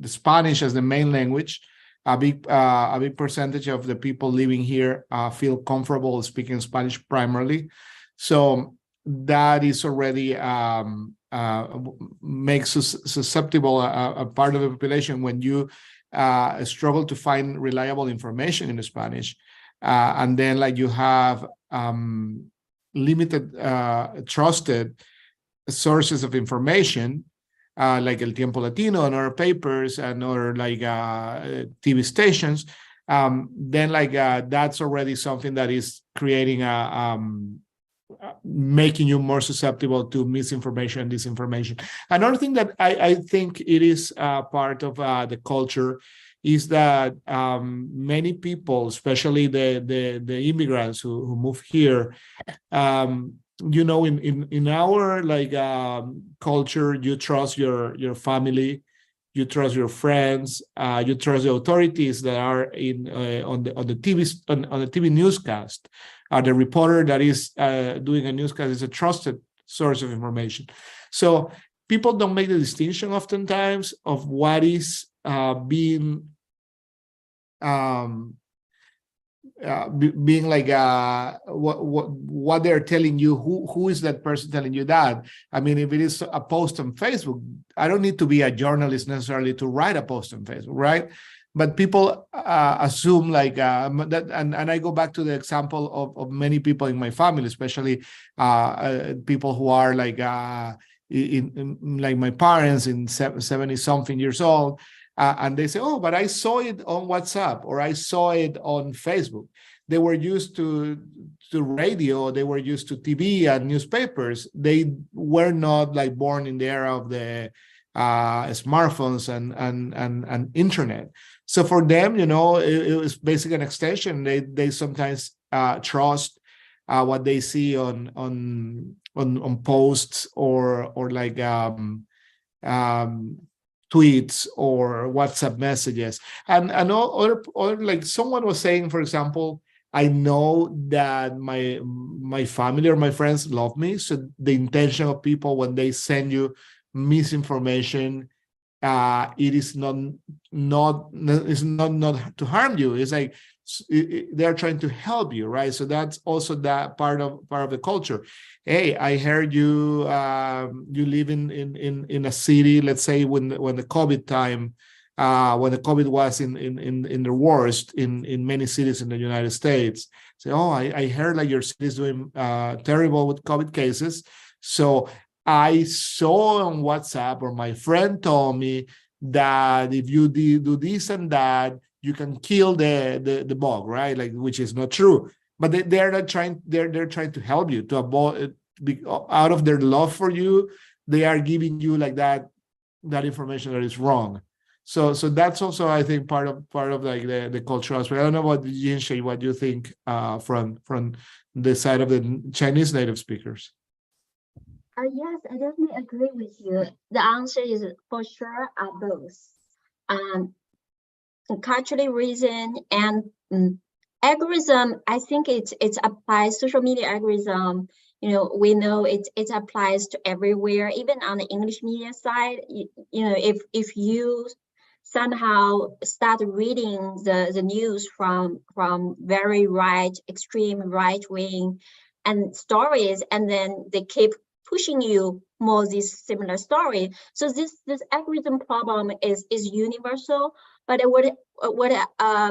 Spanish as the main language. A big percentage of the people living here feel comfortable speaking Spanish primarily. So that is already makes us susceptible a part of the population when you struggle to find reliable information in Spanish. And then like you have limited trusted sources of information, like El Tiempo Latino and other papers and other like TV stations, then like that's already something that is creating making you more susceptible to misinformation and disinformation. Another thing that I think it is part of the culture is that many people, especially the immigrants who move here, you know, in our like culture, you trust your family, you trust your friends, you trust the authorities that are on the TV newscast. The reporter that is doing a newscast is a trusted source of information. So people don't make the distinction oftentimes of what is being like what they're telling you. Who is that person telling you that? I mean, if it is a post on Facebook, I don't need to be a journalist necessarily to write a post on Facebook, right? But people assume like that, and I go back to the example of many people in my family, especially people who are like like my parents in 70-something years old. And they say, oh, but I saw it on WhatsApp or I saw it on Facebook. They were used to radio, they were used to TV and newspapers. They were not like born in the era of the smartphones and internet. So for them, you know, it was basically an extension. They sometimes trust what they see on posts or like tweets or WhatsApp messages, and other like someone was saying, for example, I know that my family or my friends love me, so the intention of people when they send you misinformation, it is not to harm you. It's like they're trying to help you, right? So that's also that part of the culture. Hey, I heard you you live in a city, let's say when the COVID time, when the COVID was in the worst in many cities in the United States. Say, oh, I heard like your city is doing terrible with COVID cases. So I saw on WhatsApp, or my friend told me that if you do this and that, you can kill the bug, right? Like, which is not true. But they're not trying. They're trying to help you to avoid, out of their love for you. They are giving you like that information that is wrong. So that's also, I think, part of like the cultural aspect. I don't know what Jinsha, what you think from the side of the Chinese native speakers. Yes, I definitely agree with you. The answer is for sure both. Cultural reason and algorithm. I think it applies. Social media algorithm. You know, we know it applies to everywhere, even on the English media side. You know, if you somehow start reading the news from very extreme right wing and stories, and then they keep pushing you more this similar story. So this algorithm problem is universal, but what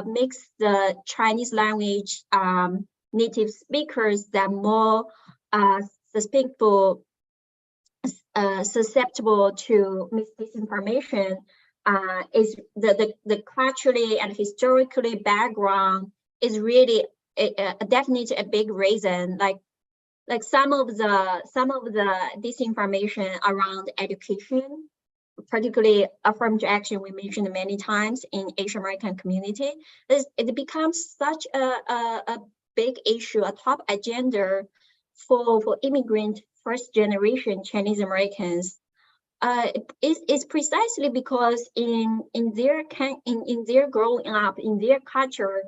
makes the Chinese language native speakers that more susceptible to disinformation is the culturally and historically background is really definitely a big reason. Like some of the disinformation around education, particularly affirmative action, we mentioned many times in Asian American community, it becomes such a big issue, a top agenda for immigrant first generation Chinese Americans. It's precisely because in their growing up, in their culture,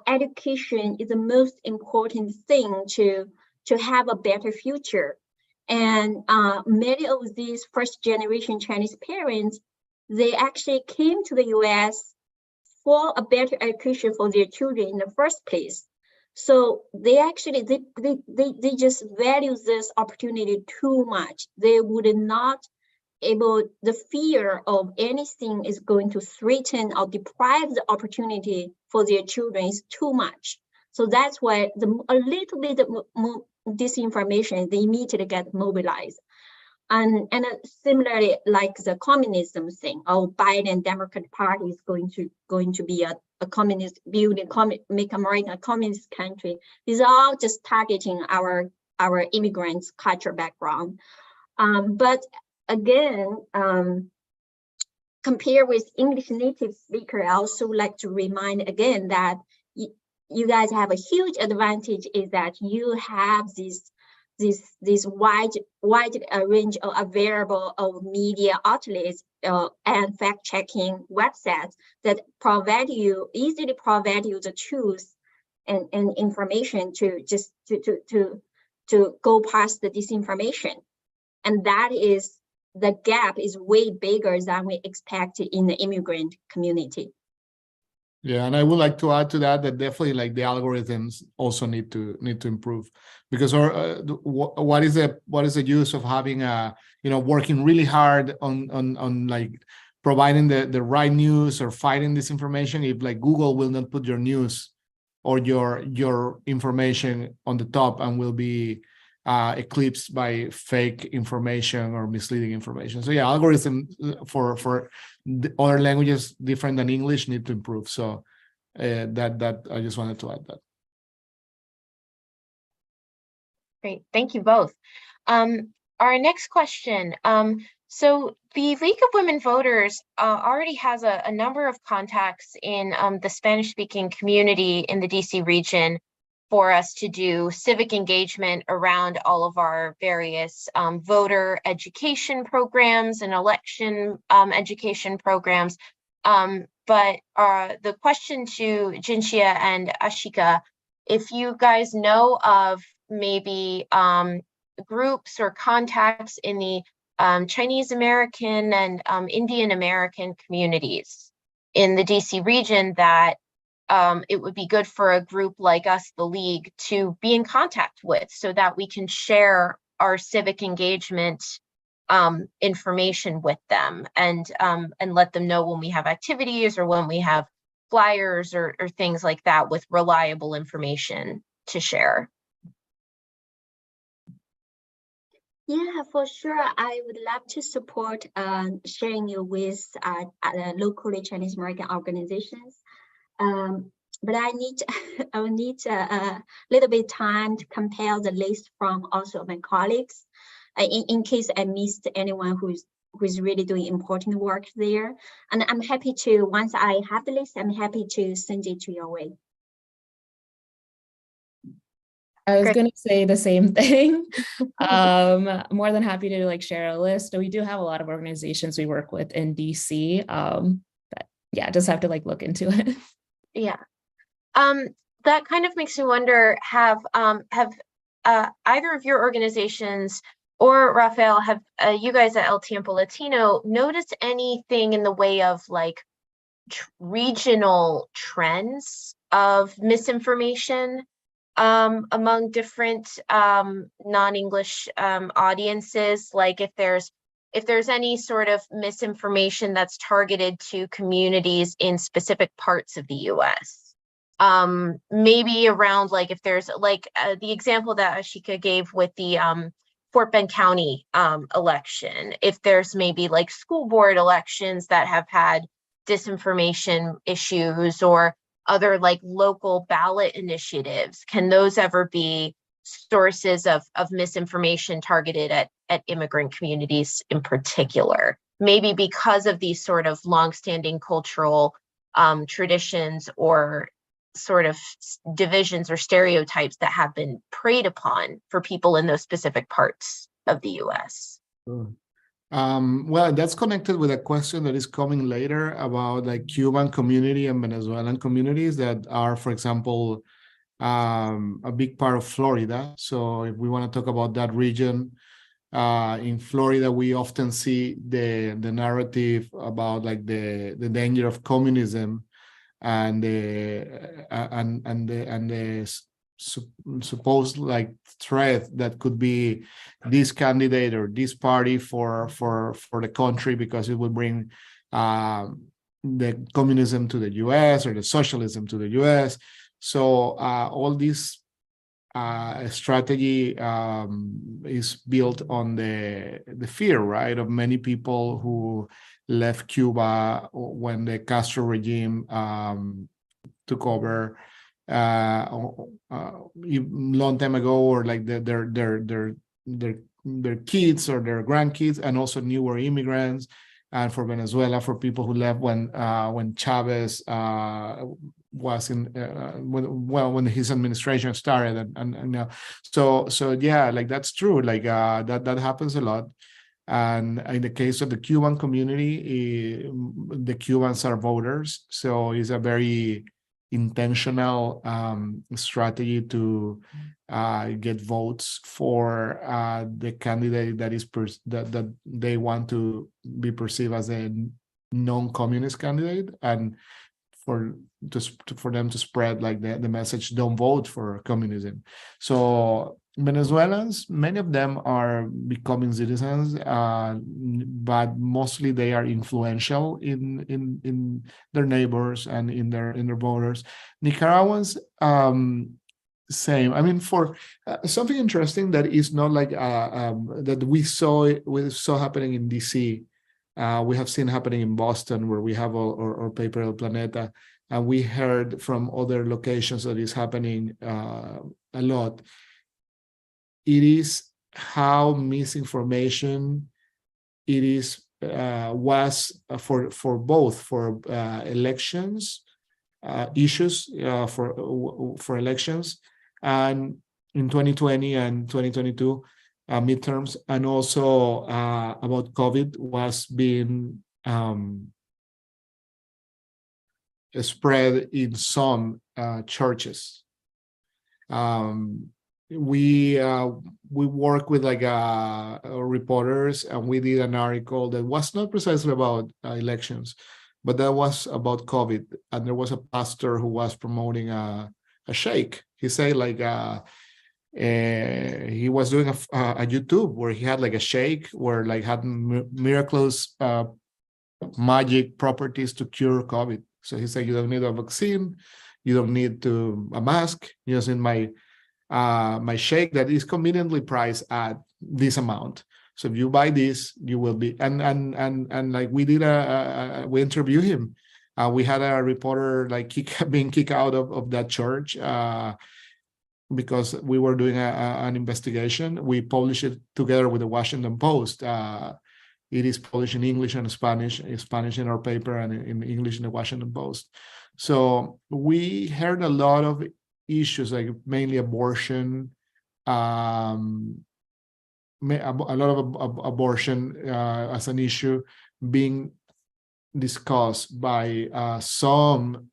education is the most important thing to have a better future. And many of these first generation Chinese parents, they actually came to the US for a better education for their children in the first place. So they actually, they just value this opportunity too much. They would not able, the fear of anything is going to threaten or deprive the opportunity for their children is too much. So that's why a little bit of disinformation, they immediately get mobilized. And similarly, like the communism thing, Biden Democratic Party is going to be a communist building, make America a communist country. These are all just targeting our immigrants' culture background. But again, compared with English native speaker, I also like to remind again that you guys have a huge advantage is that you have this wide range of available of media outlets and fact-checking websites that easily provide you the truth and information to just to go past the disinformation. And that is, the gap is way bigger than we expect in the immigrant community. Yeah, and I would like to add to that definitely like the algorithms also need to improve, because what is the use of having working really hard on like providing the right news or fighting disinformation if like Google will not put your news or your information on the top and will be eclipsed by fake information or misleading information. So yeah, algorithm for the other languages different than English need to improve. So that I just wanted to add that. Great, thank you both. Our next question. So the League of Women Voters already has a number of contacts in the Spanish-speaking community in the DC region for us to do civic engagement around all of our various voter education programs and election education programs. But the question to Jinxia and AISHIKA, if you guys know of maybe groups or contacts in the Chinese American and Indian American communities in the DC region that it would be good for a group like us, the League, to be in contact with so that we can share our civic engagement information with them and let them know when we have activities or when we have flyers or things like that with reliable information to share. Yeah, for sure. I would love to support sharing you with locally Chinese American organizations. But I will need a little bit time to compare the list from also my colleagues, in case I missed anyone who's really doing important work there. And I'm happy to, once I have the list, I'm happy to send it to your way. I was going to say the same thing. More than happy to like share a list. We do have a lot of organizations we work with in DC. But yeah, just have to like look into it. Yeah. That kind of makes me wonder, have either of your organizations or Rafael, have you guys at El Tiempo Latino noticed anything in the way of like regional trends of misinformation among different non-English audiences? Like if there's any sort of misinformation that's targeted to communities in specific parts of the US? maybe around like if there's like the example that AISHIKA gave with the Fort Bend County election, if there's maybe like school board elections that have had disinformation issues or other like local ballot initiatives, can those ever be sources of misinformation targeted at immigrant communities in particular? Maybe because of these sort of longstanding cultural traditions or sort of divisions or stereotypes that have been preyed upon for people in those specific parts of the US. Sure. Well, that's connected with a question that is coming later about like Cuban community and Venezuelan communities that are, for example, a big part of Florida. So if we want to talk about that region, in Florida, we often see the narrative about like the danger of communism and the supposed like threat that could be this candidate or this party for the country because it would bring the communism to the US or the socialism to the US. So all this strategy is built on the fear, right, of many people who left Cuba when the Castro regime took over long time ago, or like their kids or their grandkids, and also newer immigrants. And for Venezuela, for people who left when Chavez was in when his administration started, and so yeah, like that's true, like that happens a lot. And in the case of the Cuban community, the Cubans are voters, so it's a very intentional strategy to get votes for the candidate that is that they want to be perceived as a non-communist candidate, and for them to spread like the message, don't vote for communism. So Venezuelans, many of them are becoming citizens, but mostly they are influential in their neighbors and in their voters. Nicaraguans, same. I mean, for something interesting that is not like that we saw happening in DC. We have seen happening in Boston, where we have our paper El Planeta, and we heard from other locations that is happening a lot. It is how misinformation it is was for both elections issues for elections, and in 2020 and 2022 midterms, and also about COVID was being spread in some churches. We work with like reporters, and we did an article that was not precisely about elections, but that was about COVID. And there was a pastor who was promoting a shake. He said like he was doing a YouTube where he had like a shake where like had miraculous magic properties to cure COVID. So he said, you don't need a vaccine, you don't need a mask, you just need my shake that is conveniently priced at this amount. So if you buy this, you will be, and like we did we interviewed him. We had a reporter like being kicked out of that church because we were doing an investigation. We published it together with the Washington Post. It is published in English and Spanish in our paper, and in English in the Washington Post. So we heard a lot of issues, like mainly abortion, a lot of abortion as an issue being discussed by some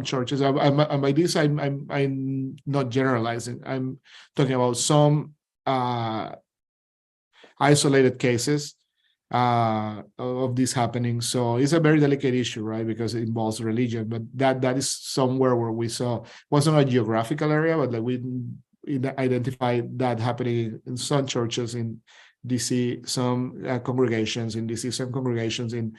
churches. And by this, I'm not generalizing. I'm talking about some isolated cases of this happening. So it's a very delicate issue, right? Because it involves religion, but that is somewhere where we saw, wasn't a geographical area, but like we identified that happening in some churches in DC, some congregations in DC, some congregations in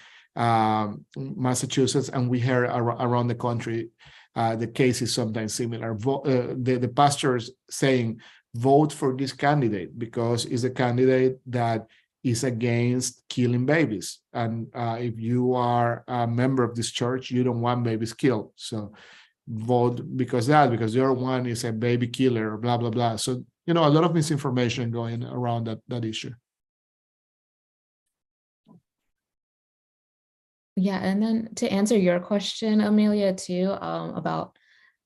Massachusetts, and we heard around the country. the case is sometimes similar. The pastors saying, vote for this candidate because it's a candidate that is against killing babies. And if you are a member of this church, you don't want babies killed. So vote because the other one is a baby killer, blah, blah, blah. So, a lot of misinformation going around that issue. Yeah, and then to answer your question, Amelia, too, about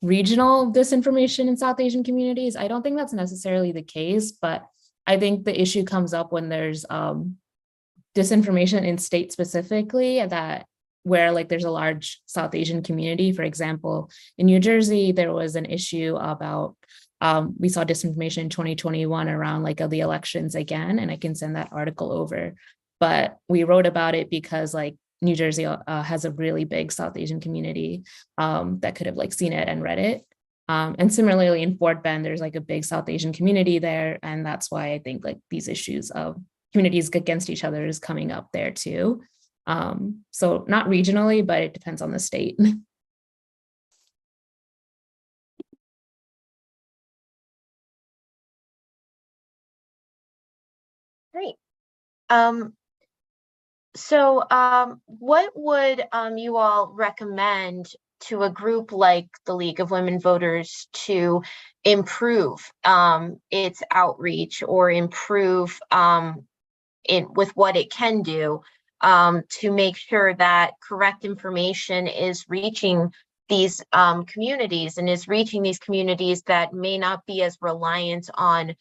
regional disinformation in South Asian communities, I don't think that's necessarily the case, but I think the issue comes up when there's disinformation in state specifically where like there's a large South Asian community. For example, in New Jersey, there was an issue about, we saw disinformation in 2021 around like the elections again, and I can send that article over. But we wrote about it because like New Jersey has a really big South Asian community that could have like seen it and read it. And similarly in Fort Bend, there's like a big South Asian community there. And that's why I think like these issues of communities against each other is coming up there too. So not regionally, but it depends on the state. Great. So what would you all recommend to a group like the League of Women Voters to improve its outreach or improve with what it can do to make sure that correct information is reaching these communities and is reaching these communities that may not be as reliant on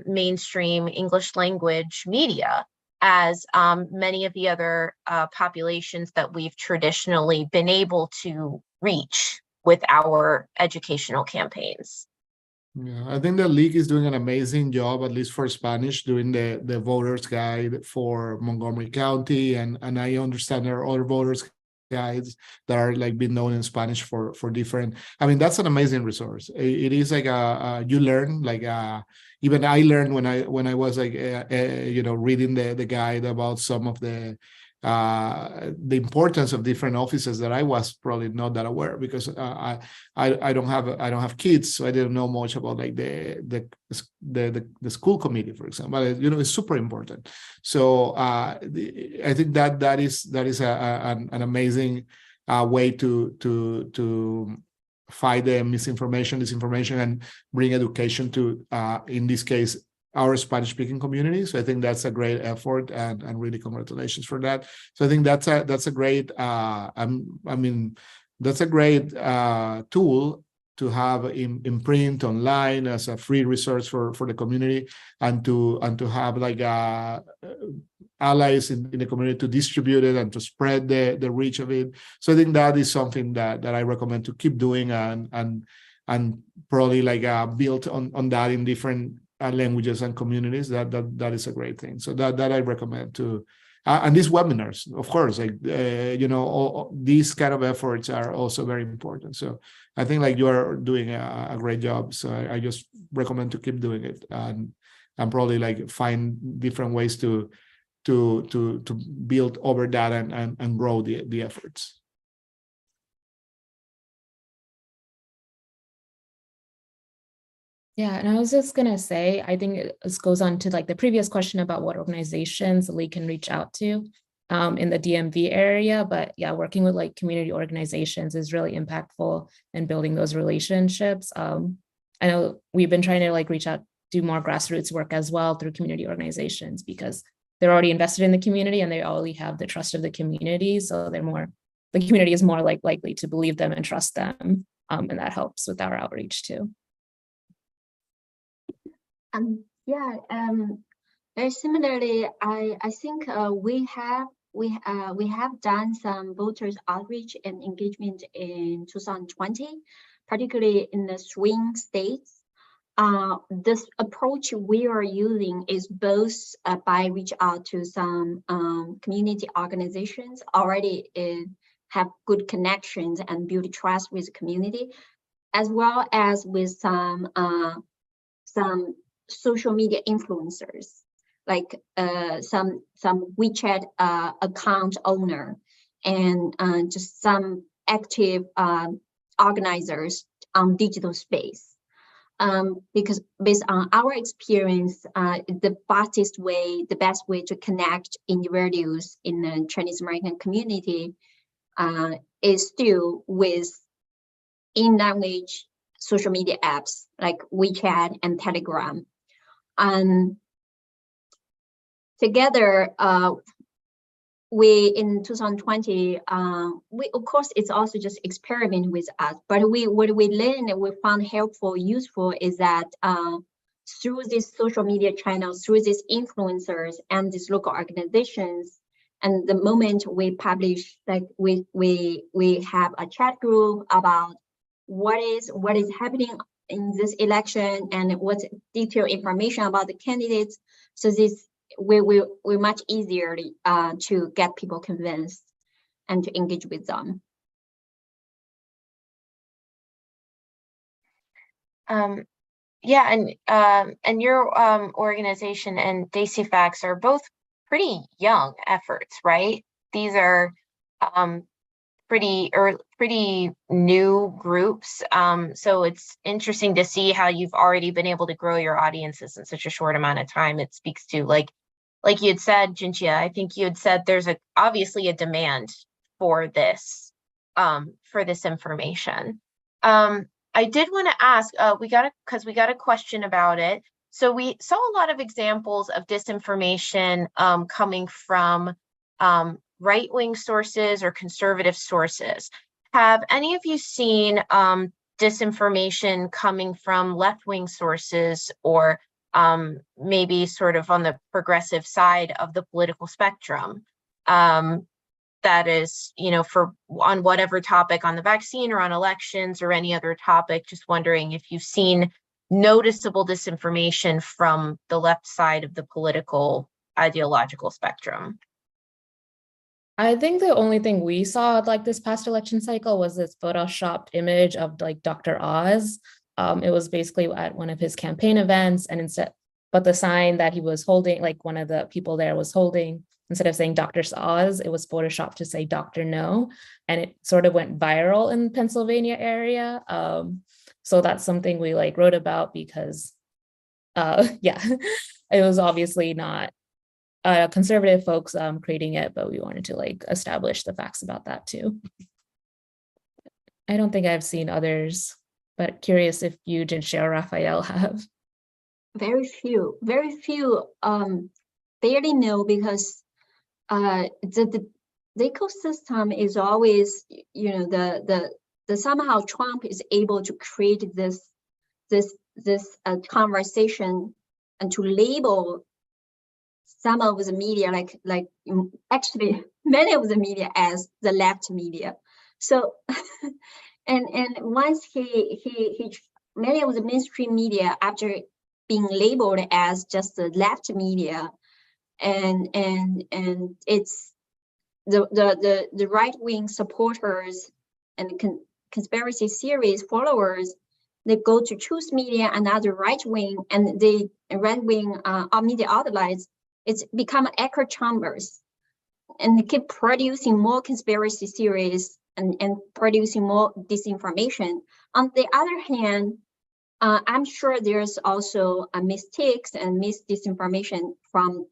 mainstream English language media as many of the other populations that we've traditionally been able to reach with our educational campaigns? Yeah, I think the league is doing an amazing job, at least for Spanish, doing the voters guide for Montgomery County, and I understand there are other voters guides that are like being known in Spanish for different. I mean, that's an amazing resource. It is like you learn like even I learned when I was like reading the guide about some of the importance of different offices that I was probably not that aware, because I don't have kids, so I didn't know much about like the school committee, for example. It's super important. So I think that is an amazing way to fight the misinformation, disinformation, and bring education to in this case our Spanish-speaking community. So I think that's a great effort, and really congratulations for that. So I think that's a great that's a great tool to have in print, online, as a free resource for the community, and to have like allies in the community to distribute it and to spread the reach of it. So I think that is something that I recommend to keep doing, and probably like build on that in different languages and communities. That is a great thing. So that I recommend to, and these webinars, of course, like all these kind of efforts are also very important. So I think like you are doing a great job. So I just recommend to keep doing it, and probably like find different ways to build over that and grow the efforts. Yeah, and I was just gonna say, I think this goes on to like the previous question about what organizations the league can reach out to in the DMV area. But yeah, working with like community organizations is really impactful in building those relationships. I know we've been trying to like reach out, do more grassroots work as well through community organizations, because they're already invested in the community and they already have the trust of the community. So the community is more like likely to believe them and trust them. And that helps with our outreach too. Very similarly, I think we have done some voters outreach and engagement in 2020, particularly in the swing states. This approach we are using is both by reach out to some community organizations already have good connections and build trust with the community, as well as with some social media influencers, like some WeChat account owner, and just some active organizers on digital space. Because based on our experience, the fastest way, the best way to connect individuals in the Chinese American community is still with in-language social media apps like WeChat and Telegram. Together, we in 2020, we of course it's also just experiment with us, but what we learned and we found helpful, useful is that through these social media channels, through these influencers and these local organizations, and the moment we publish, like we have a chat group about what is happening in this election and what's detailed information about the candidates. So this we're much easier to get people convinced and to engage with them. Yeah, and your organization and DAISYFAX are both pretty young efforts, right? These are pretty new groups. So it's interesting to see how you've already been able to grow your audiences in such a short amount of time. It speaks to like you had said, Jinjia, I think you had said there's obviously a demand for this information. I did want to ask, we got a question about it. So we saw a lot of examples of disinformation coming from right-wing sources or conservative sources. Have any of you seen disinformation coming from left-wing sources or maybe sort of on the progressive side of the political spectrum? That is, on whatever topic, on the vaccine or on elections or any other topic, just wondering if you've seen noticeable disinformation from the left side of the political ideological spectrum. I think the only thing we saw like this past election cycle was this photoshopped image of like Dr. Oz. It was basically at one of his campaign events, and but the sign that he was holding, like one of the people there was holding, instead of saying Dr. Oz, it was photoshopped to say Dr. No, and it sort of went viral in the Pennsylvania area. So that's something we like wrote about because, yeah, it was obviously not conservative folks creating it, but we wanted to like establish the facts about that too. I don't think I've seen others, but curious if you, Jinjia or RAFAEL, have. Very few, barely know, because the ecosystem is always, the somehow Trump is able to create this conversation and to label some of the media, like actually many of the media, as the left media. So and once he many of the mainstream media, after being labeled as just the left media, and it's the right-wing supporters and conspiracy theories followers, they go to choose media and other right-wing and the right-wing media outlets. It's become echo chambers, and they keep producing more conspiracy theories and producing more disinformation. On the other hand, I'm sure there's also mistakes and disinformation from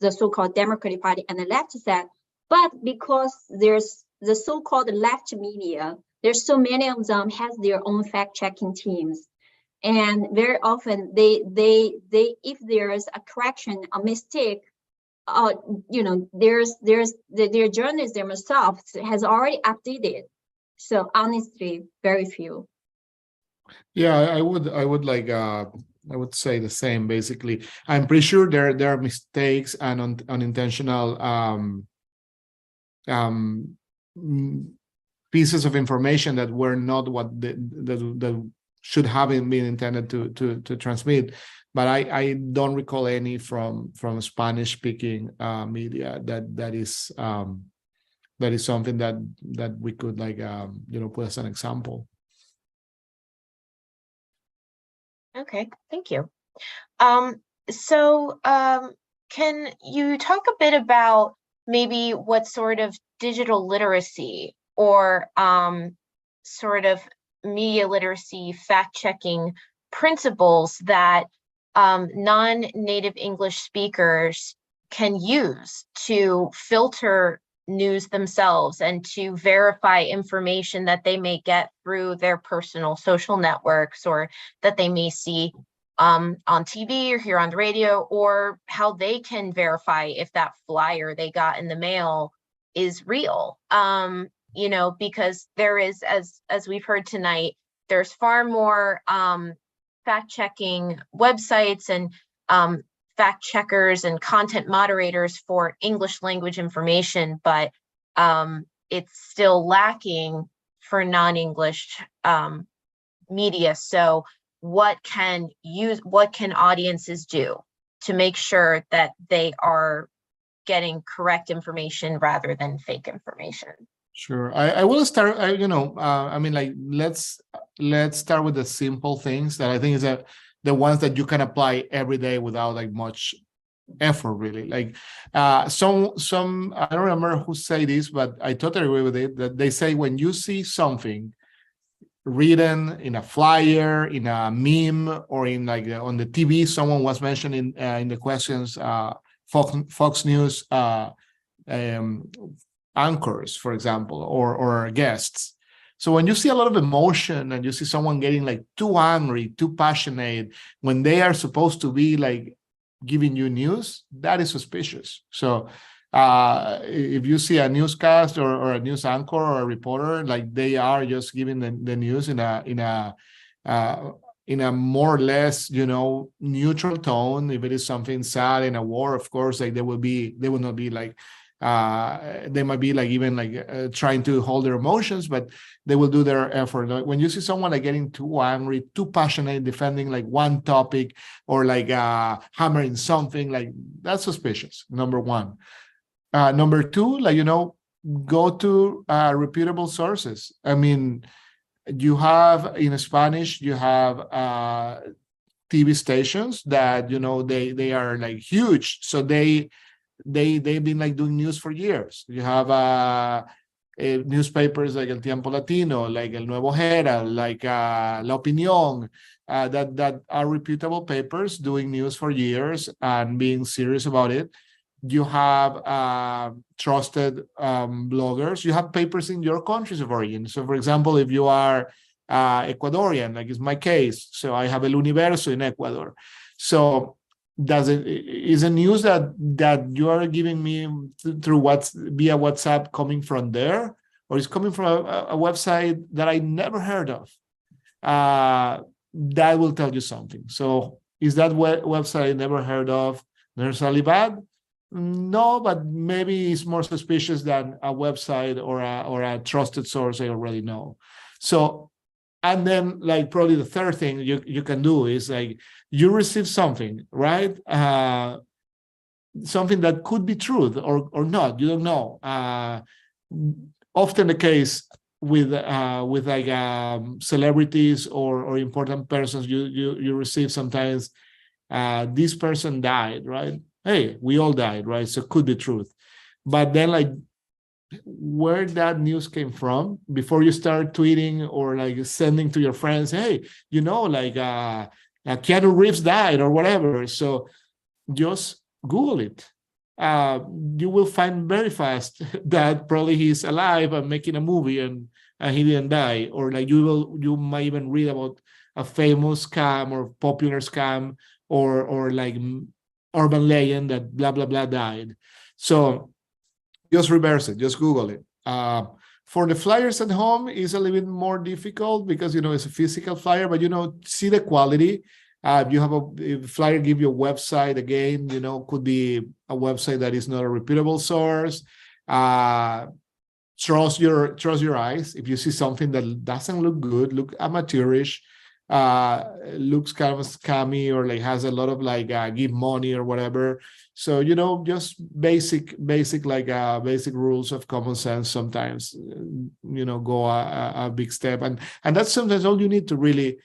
the so-called Democratic Party and the left side. But because there's the so-called left media, there's so many of them has their own fact-checking teams. And very often they if there's a correction, a mistake, their journalists themselves has already updated. So honestly, very few. Yeah, I would like I would say the same. Basically, I'm pretty sure there are mistakes and unintentional pieces of information that were not what that should have been intended to transmit. But I don't recall any from Spanish speaking media that is something that we could like put as an example. Okay, thank you. So can you talk a bit about maybe what sort of digital literacy or sort of media literacy, fact-checking principles that non-native English speakers can use to filter news themselves and to verify information that they may get through their personal social networks, or that they may see on TV or hear on the radio, or how they can verify if that flyer they got in the mail is real. You know, because there is, as we've heard tonight, there's far more fact-checking websites and fact checkers and content moderators for English language information, but it's still lacking for non-English media. So what can audiences do to make sure that they are getting correct information rather than fake information? Sure. I will start, I mean, like, let's start with the simple things that I think is the ones that you can apply every day without like much effort, really. Like some I don't remember who say this, but I totally agree with it, that they say when you see something written in a flyer, in a meme, or in like on the TV, someone was mentioning in the questions, Fox News anchors, for example, or guests. So when you see a lot of emotion and you see someone getting like too angry, too passionate, when they are supposed to be like giving you news, that is suspicious. So if you see a newscast or a news anchor or a reporter, like they are just giving the news in a more or less, neutral tone. If it is something sad in a war, of course, like they will not be like, they might be like even like trying to hold their emotions, but they will do their effort. Like when you see someone like getting too angry, too passionate, defending like one topic, or like hammering something, like that's suspicious, number one. Number two, like, go to reputable sources. I mean, you have in Spanish, you have TV stations that, they are like huge. So they've been like doing news for years. You have newspapers like El Tiempo Latino, like El Nuevo Herald, like La Opinión, that are reputable papers doing news for years and being serious about it. You have trusted bloggers. You have papers in your countries of origin. So, for example, if you are Ecuadorian, like is my case, so I have El Universo in Ecuador. So is a news that you are giving me through via WhatsApp coming from there, or is coming from a website that I never heard of? That will tell you something. So is that website I never heard of necessarily bad? No, but maybe it's more suspicious than a website or a trusted source I already know. So, and then like probably the third thing you can do is like you receive something, right? Something that could be truth or not. You don't know. Often the case with like celebrities or important persons, you receive sometimes this person died, right? Hey, we all died, right? So it could be truth. But then like where that news came from, before you start tweeting or like sending to your friends, hey, like Keanu Reeves died or whatever. So just Google it. You will find very fast that probably he's alive and making a movie and he didn't die. Or like you might even read about a famous scam or popular scam or like urban legend that blah, blah, blah died. So just reverse it, just Google it. For the flyers at home, it's a little bit more difficult because, it's a physical flyer, but, see the quality. If you have a flyer, give you a website, again, could be a website that is not a reputable source. Trust your eyes. If you see something that doesn't look good, look amateurish, looks kind of scammy or like has a lot of like give money or whatever. So, just basic rules of common sense sometimes, go a big step. And that's sometimes all you need to really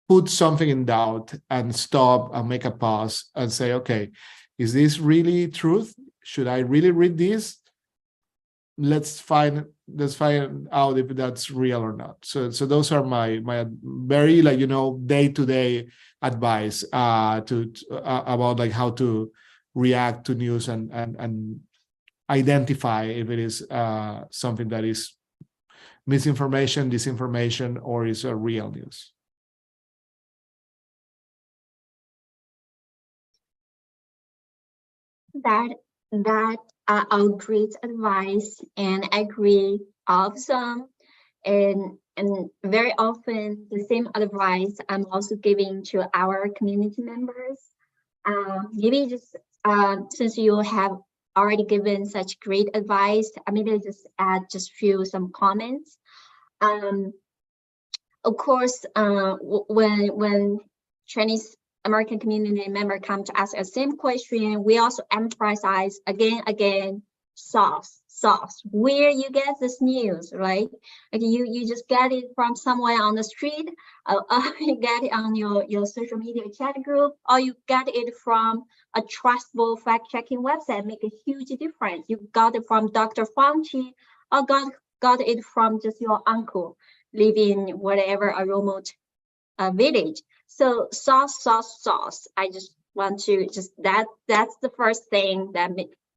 put something in doubt and stop and make a pause and say, okay, is this really truth? Should I really read this? let's find out if that's real or not. So those are my very day-to-day advice about like how to react to news and identify if it is something that is misinformation, disinformation, or is a real news. That are all great advice, and I agree awesome. And very often the same advice I'm also giving to our community members. Maybe just since you have already given such great advice, I maybe just add some comments. Of course, when Chinese American community member come to ask the same question, we also emphasize again, source, where you get this news, right? Like you just get it from somewhere on the street, you get it on your social media chat group, or you get it from a trustable fact-checking website. Make a huge difference. You got it from Dr. Fauci, or got it from just your uncle living whatever a remote village. So source. I just want to that's the first thing that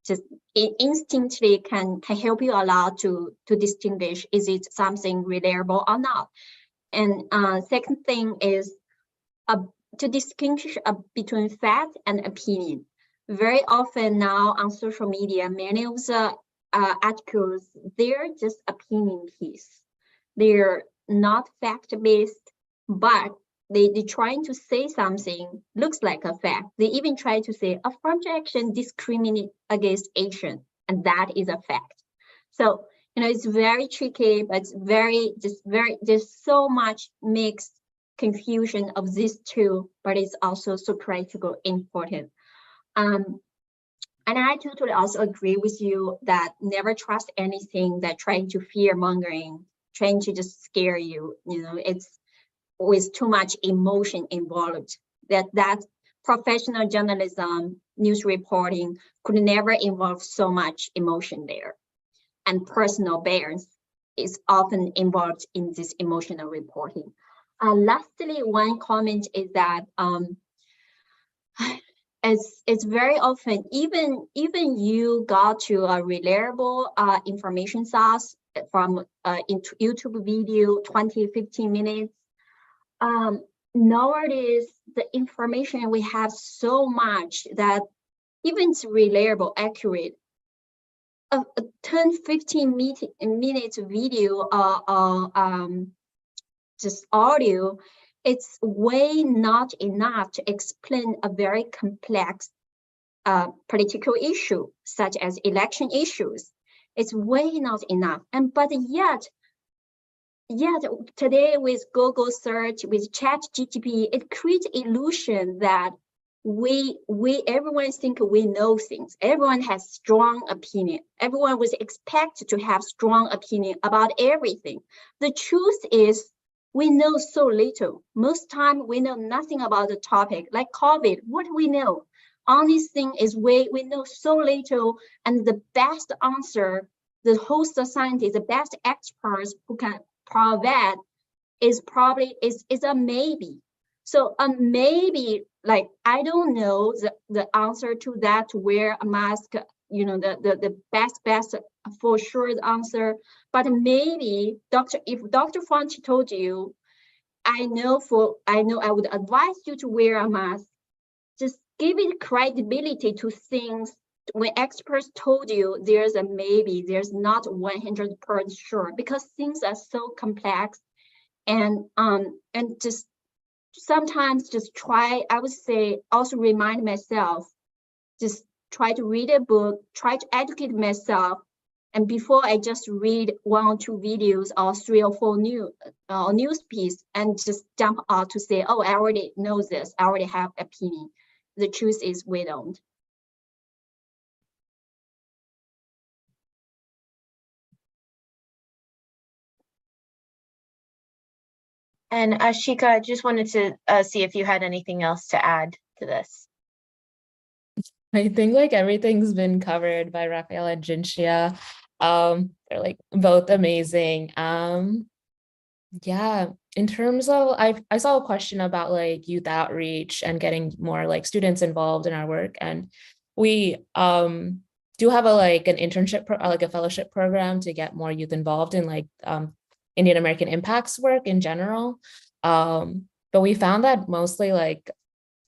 just instinctively can help you a lot to distinguish, is it something reliable or not. And second thing is to distinguish between fact and opinion. Very often now on social media, many of the articles, they're just opinion piece. They're not fact-based, but they're trying to say something looks like a fact. They even try to say affirmative action discriminate against Asian, and that is a fact. So it's very tricky, but it's there's so much mixed confusion of these two, but it's also so critical important. And I totally also agree with you that never trust anything that trying to fear mongering, trying to just scare you. It's with too much emotion involved. That professional journalism, news reporting could never involve so much emotion there. And personal bias is often involved in this emotional reporting. Lastly, one comment is that it's very often, even you got to a reliable information source from YouTube video, 20-15 minutes. Nowadays, the information we have so much that even it's reliable, accurate, a 10-15 minutes video just audio, it's way not enough to explain a very complex political issue, such as election issues. It's way not enough. But yet today with Google search, with ChatGPT, it creates illusion that everyone think we know things. Everyone has strong opinion. Everyone was expected to have strong opinion about everything. The truth is we know so little. Most time we know nothing about the topic, like COVID. What do we know? Only thing is we know so little, and the best answer, the host scientist, the best experts who can provide is probably is a maybe. So a maybe, like I don't know the answer to that, to wear a mask, the best for sure answer, but maybe if Dr. Fauci told you, I know I would advise you to wear a mask, just give it credibility to things. When experts told you there's a maybe, there's not 100% sure, because things are so complex, and just sometimes just try, I would say, also remind myself, just try to read a book, try to educate myself, and before I just read 1 or 2 videos or 3 or 4 news piece and just jump out to say, oh, I already know this, I already have opinion. The truth is we don't. And AISHIKA, I just wanted to see if you had anything else to add to this. I think like everything's been covered by RAFAEL and JENNELA. They're like both amazing. Yeah, in terms of, I saw a question about like youth outreach and getting more like students involved in our work, and we do have an internship, like a fellowship program to get more youth involved in like Indian American impacts work in general. But we found that mostly like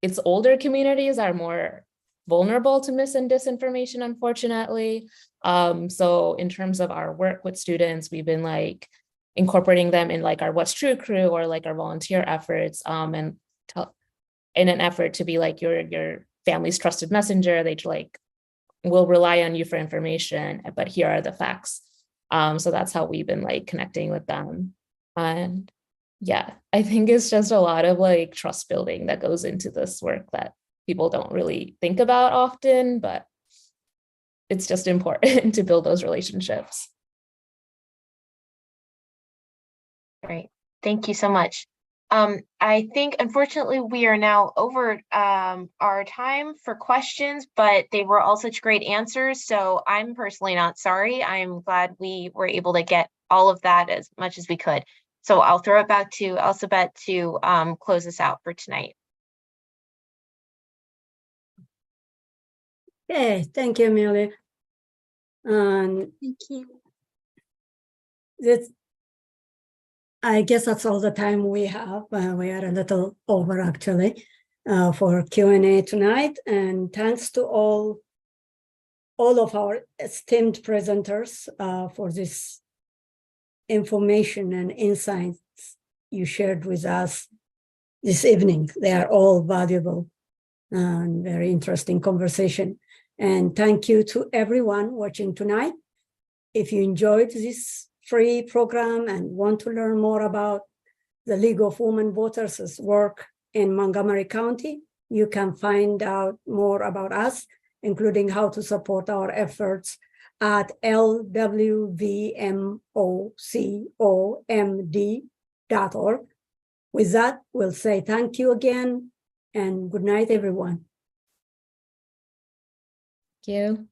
it's older communities are more vulnerable to mis and disinformation, unfortunately. So in terms of our work with students, we've been like incorporating them in like our What's True crew or like our volunteer efforts, and in an effort to be like your family's trusted messenger. They like will rely on you for information, but here are the facts. So that's how we've been like connecting with them. And yeah, I think it's just a lot of like trust building that goes into this work that people don't really think about often, but it's just important to build those relationships. Great. Thank you so much. I think, unfortunately, we are now over our time for questions, but they were all such great answers. So I'm personally not sorry. I'm glad we were able to get all of that as much as we could. So I'll throw it back to Elsabet to close us out for tonight. Okay, thank you, Amelia. And Thank you. I guess that's all the time we have. We are a little over actually for Q&A tonight. And thanks to all of our esteemed presenters for this information and insights you shared with us this evening. They are all valuable and very interesting conversation. And thank you to everyone watching tonight. If you enjoyed this free program and want to learn more about the League of Women Voters' work in Montgomery County, you can find out more about us, including how to support our efforts at LWVMOCOMD.org. With that, we'll say thank you again and good night, everyone. Thank you.